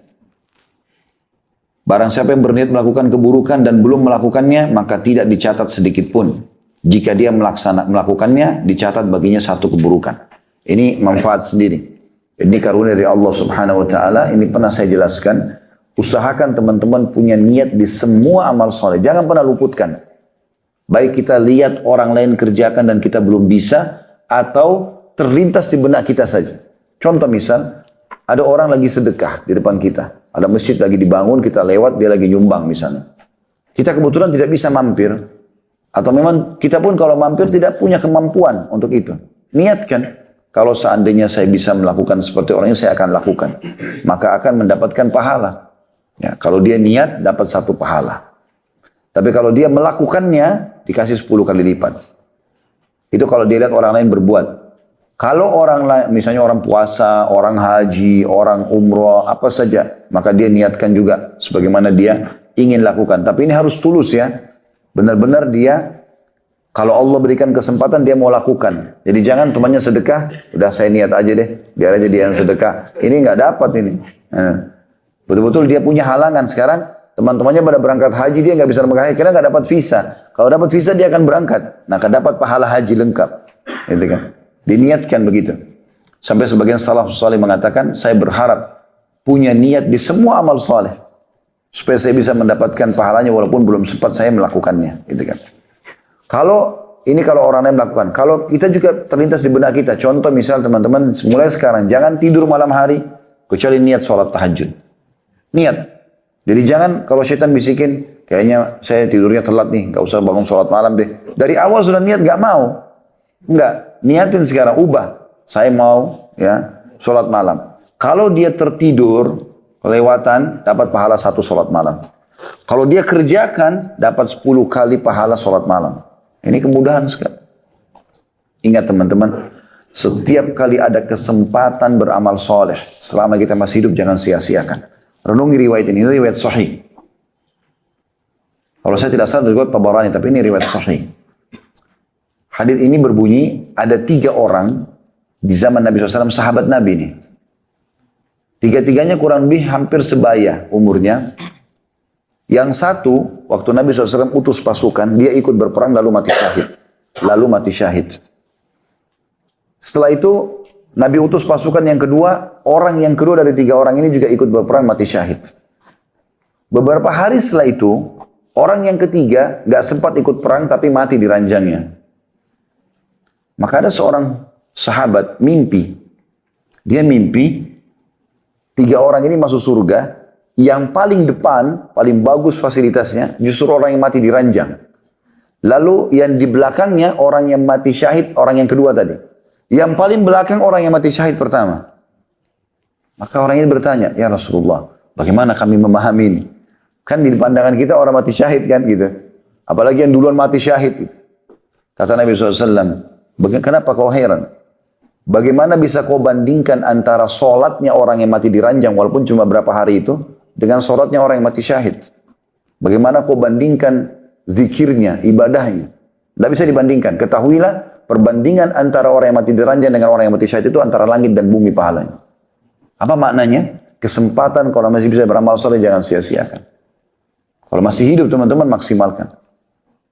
Barang siapa yang berniat melakukan keburukan dan belum melakukannya, maka tidak dicatat sedikit pun. Jika dia melakukannya, dicatat baginya 1 keburukan. Ini manfaat sendiri. Ini karunia dari Allah subhanahu wa ta'ala. Ini pernah saya jelaskan. Usahakan teman-teman punya niat di semua amal soleh. Jangan pernah luputkan. Baik kita lihat orang lain kerjakan dan kita belum bisa. Atau terlintas di benak kita saja. Contoh misal. Ada orang lagi sedekah di depan kita. Ada masjid lagi dibangun, kita lewat, dia lagi nyumbang misalnya. Kita kebetulan tidak bisa mampir. Atau memang kita pun kalau mampir tidak punya kemampuan untuk itu. Niatkan. Kalau seandainya saya bisa melakukan seperti orang ini, saya akan lakukan. Maka akan mendapatkan pahala. Ya, kalau dia niat, dapat 1 pahala. Tapi kalau dia melakukannya, dikasih 10 kali lipat. Itu kalau dia lihat orang lain berbuat. Kalau orang lain, misalnya orang puasa, orang haji, orang umroh, apa saja. Maka dia niatkan juga sebagaimana dia ingin lakukan. Tapi ini harus tulus ya. Benar-benar dia... Kalau Allah berikan kesempatan, dia mau lakukan. Jadi jangan temannya sedekah, udah saya niat aja deh, biar aja dia yang sedekah. Ini nggak dapat ini. Betul-betul dia punya halangan sekarang. Teman-temannya pada berangkat haji, dia nggak bisa berangkat haji, karena nggak dapat visa. Kalau dapat visa, dia akan berangkat. Nah, akan dapat pahala haji lengkap. Gitu kan? Diniatkan begitu. Sampai sebagian salafus saleh mengatakan, saya berharap punya niat di semua amal saleh. Supaya saya bisa mendapatkan pahalanya walaupun belum sempat saya melakukannya. Gitu kan? Kalau orang lain melakukan, kalau kita juga terlintas di benak kita, contoh misal teman-teman mulai sekarang jangan tidur malam hari kecuali niat sholat tahajud. Niat. Jadi jangan kalau syaitan bisikin, kayaknya saya tidurnya telat nih, gak usah bangun sholat malam deh. Dari awal sudah niat gak mau. Enggak, niatin sekarang, ubah. Saya mau ya sholat malam. Kalau dia tertidur, kelewatan, dapat pahala 1 sholat malam. Kalau dia kerjakan, dapat 10 kali pahala sholat malam. Ini kemudahan sekali. Ingat teman-teman, setiap kali ada kesempatan beramal soleh, selama kita masih hidup jangan sia-siakan. Renungi riwayat ini riwayat sahih. Kalau saya tidak salah riwayat Tabarani, tapi ini riwayat sahih. Hadits ini berbunyi, ada 3 orang di zaman Nabi SAW, sahabat Nabi ini. 3-tiganya kurang lebih hampir sebaya umurnya. Yang satu, waktu Nabi SAW utus pasukan, dia ikut berperang lalu mati syahid. Setelah itu, Nabi utus pasukan yang kedua, orang yang kedua dari 3 orang ini juga ikut berperang mati syahid. Beberapa hari setelah itu, orang yang ketiga gak sempat ikut perang tapi mati di ranjangnya. Maka ada seorang sahabat mimpi. Dia mimpi, 3 orang ini masuk surga. Yang paling depan, paling bagus fasilitasnya, justru orang yang mati di ranjang. Lalu yang di belakangnya, orang yang mati syahid, orang yang kedua tadi. Yang paling belakang, orang yang mati syahid pertama. Maka orang ini bertanya, ya Rasulullah, bagaimana kami memahami ini? Kan di pandangan kita orang mati syahid kan gitu. Apalagi yang duluan mati syahid. Gitu. Kata Nabi SAW, kenapa kau heran? Bagaimana bisa kau bandingkan antara sholatnya orang yang mati diranjang walaupun cuma berapa hari itu dengan sholatnya orang yang mati syahid? Bagaimana kau bandingkan zikirnya, ibadahnya? Tidak bisa dibandingkan. Ketahuilah perbandingan antara orang yang mati diranjang dengan orang yang mati syahid itu antara langit dan bumi pahalanya. Apa maknanya? Kesempatan kalau masih bisa beramal soleh jangan sia-siakan. Kalau masih hidup teman-teman maksimalkan.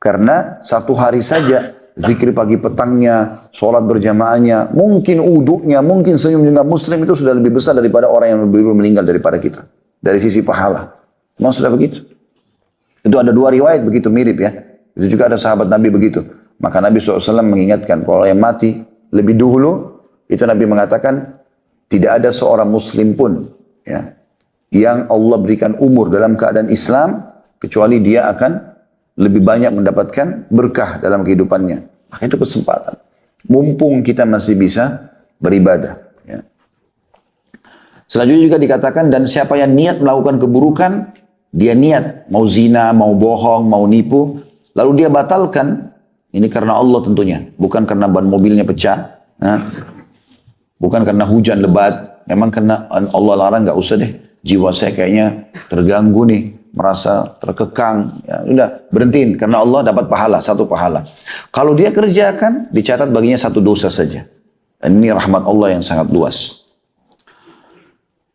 Karena satu hari saja zikir pagi petangnya, sholat berjamaahnya, mungkin uduknya, mungkin senyum dengan muslim itu sudah lebih besar daripada orang yang belum meninggal daripada kita. Dari sisi pahala. Memang sudah begitu. Itu ada dua riwayat begitu mirip ya. Itu juga ada sahabat Nabi begitu. Maka Nabi SAW mengingatkan kalau yang mati lebih dulu, itu Nabi mengatakan tidak ada seorang muslim pun ya, yang Allah berikan umur dalam keadaan Islam kecuali dia akan lebih banyak mendapatkan berkah dalam kehidupannya. Maka itu kesempatan. Mumpung kita masih bisa beribadah. Ya. Selanjutnya juga dikatakan, dan siapa yang niat melakukan keburukan, dia niat mau zina, mau bohong, mau nipu, lalu dia batalkan, ini karena Allah tentunya, bukan karena ban mobilnya pecah, bukan karena hujan lebat, memang karena Allah larang, nggak usah deh, jiwa saya kayaknya terganggu nih, merasa terkekang, ya udah berhentiin karena Allah dapat pahala, satu pahala. Kalau dia kerjakan, dicatat baginya satu dosa saja. Dan ini rahmat Allah yang sangat luas.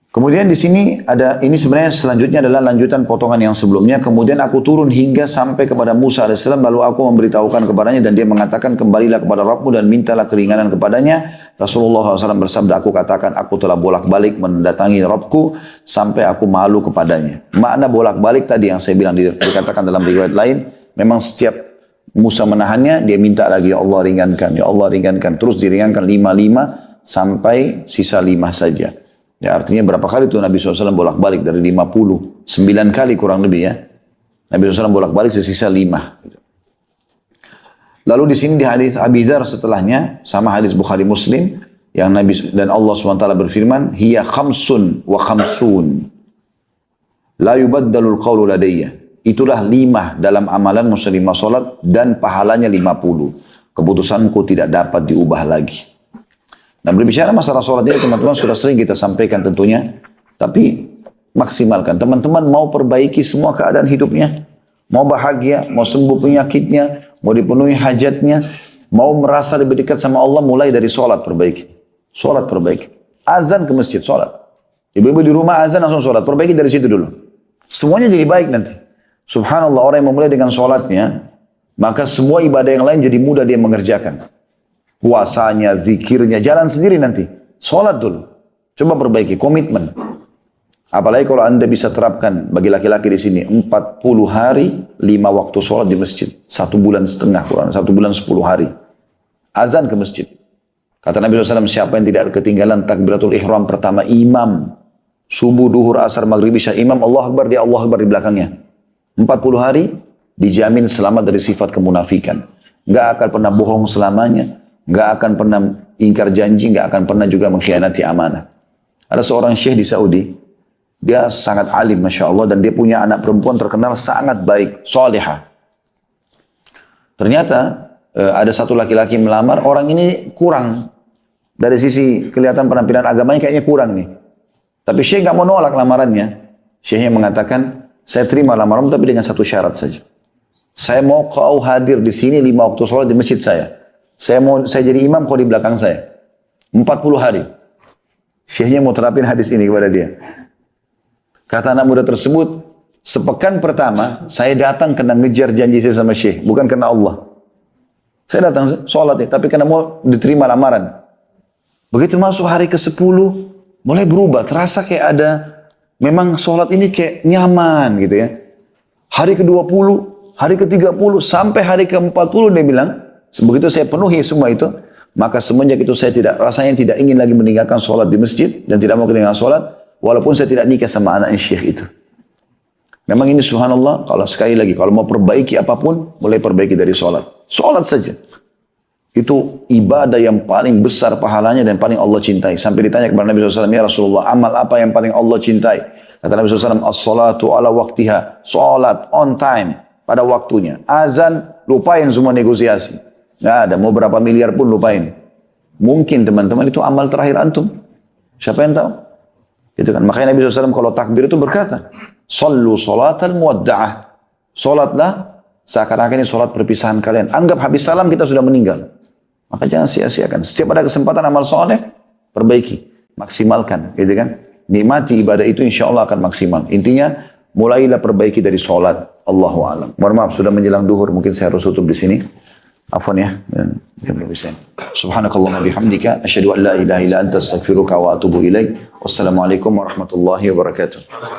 Kemudian di sini ada, ini sebenarnya selanjutnya adalah lanjutan potongan yang sebelumnya. Kemudian aku turun hingga sampai kepada Musa AS, lalu aku memberitahukan kepadanya dan dia mengatakan, kembalilah kepada Rabbmu dan mintalah keringanan kepadanya. Rasulullah SAW bersabda, aku katakan, aku telah bolak-balik mendatangi Rabbku sampai aku malu kepadanya. Makna bolak-balik tadi yang saya bilang dikatakan dalam riwayat lain, memang setiap Musa menahannya, dia minta lagi, ya Allah ringankan, ya Allah ringankan. Terus diringankan 5 sampai sisa 5 saja. Ya artinya berapa kali tuh Nabi SAW bolak-balik dari 50, 9 kali kurang lebih ya. Nabi SAW bolak-balik sesisa 5. Lalu di sini di hadis Abi Dzar setelahnya sama hadis Bukhari Muslim yang Nabi dan Allah SWT berfirman, hiya khamsun wa khamsun la yubaddalul qawlu ladayya. Itulah 5 dalam amalan muslimah salat dan pahalanya 50. Keputusanku tidak dapat diubah lagi. Nah berbicara masalah sholat ini teman-teman sudah sering kita sampaikan tentunya. Tapi maksimalkan. Teman-teman mau perbaiki semua keadaan hidupnya. Mau bahagia, mau sembuh penyakitnya, mau dipenuhi hajatnya. Mau merasa lebih dekat sama Allah mulai dari sholat perbaiki. Sholat perbaiki. Azan ke masjid, sholat. Ibu-ibu di rumah azan langsung sholat. Perbaiki dari situ dulu. Semuanya jadi baik nanti. Subhanallah orang yang memulai dengan sholatnya. Maka semua ibadah yang lain jadi mudah dia mengerjakan. Puasanya, zikirnya, jalan sendiri nanti. Sholat dulu. Coba perbaiki, komitmen. Apalagi kalau anda bisa terapkan bagi laki-laki di sini 40 hari, 5 waktu sholat di masjid. 1 bulan setengah, kurang 1 bulan 10 hari. Azan ke masjid. Kata Nabi SAW, siapa yang tidak ketinggalan takbiratul ihram pertama imam. Subuh, duhur, asar, maghrib, isya. Imam Allah Akbar, dia Allah Akbar di belakangnya. 40 hari dijamin selamat dari sifat kemunafikan. Nggak akan pernah bohong selamanya. Nggak akan pernah ingkar janji, nggak akan pernah juga mengkhianati amanah. Ada seorang syekh di Saudi, dia sangat alim Masya Allah, dan dia punya anak perempuan terkenal sangat baik, salihah. Ternyata ada satu laki-laki melamar, orang ini kurang. Dari sisi kelihatan penampilan agamanya kayaknya kurang nih. Tapi syekh nggak mau nolak lamarannya. Syekhnya mengatakan, saya terima lamaranmu tapi dengan satu syarat saja. Saya mau kau hadir di sini 5 waktu sholat di masjid saya. Saya jadi imam kau di belakang saya. 40 hari. Syekhnya mau terapin hadis ini kepada dia. Kata anak muda tersebut, sepekan pertama saya datang karena ngejar janji saya sama syekh, bukan karena Allah. Saya datang sholat tapi karena mau diterima lamaran. Begitu masuk hari ke-10, mulai berubah. Terasa kayak ada, memang sholat ini kayak nyaman gitu ya. Hari ke-20, hari ke-30, sampai hari ke-40 dia bilang, begitu saya penuhi semua itu, maka semenjak itu saya rasanya tidak ingin lagi meninggalkan sholat di masjid dan tidak mau ketinggalan sholat, walaupun saya tidak nikah sama anak syekh itu. Memang ini subhanallah, kalau sekali lagi, kalau mau perbaiki apapun, mulai perbaiki dari sholat. Sholat saja. Itu ibadah yang paling besar pahalanya dan paling Allah cintai. Sampai ditanya kepada Nabi SAW, ya Rasulullah, amal apa yang paling Allah cintai? Kata Nabi SAW, as-salatu ala waktiha. Sholat on time, pada waktunya. Azan, lupain semua negosiasi. Nggak ada, mau berapa miliar pun lupain. Mungkin teman-teman itu amal terakhir antum. Siapa yang tahu? Itu kan. Makanya Nabi SAW kalau takbir itu berkata, Sallu salatal muwadda'ah. Salatlah seakan-akan ini salat perpisahan kalian. Anggap habis salam kita sudah meninggal. Maka jangan sia-siakan. Setiap ada kesempatan amal soleh, perbaiki. Maksimalkan. Gitu kan. Nikmati ibadah itu insya Allah akan maksimal. Intinya, mulailah perbaiki dari salat. Allahu a'lam. Mohon maaf, sudah menjelang duhur. Mungkin saya harus tutup di sini. Afwan ya. Subhanakallahumma bihamdika. Asyhadu an la ilaha illa anta astaghfiruka wa atubu ilaik. Wassalamualaikum warahmatullahi wabarakatuh.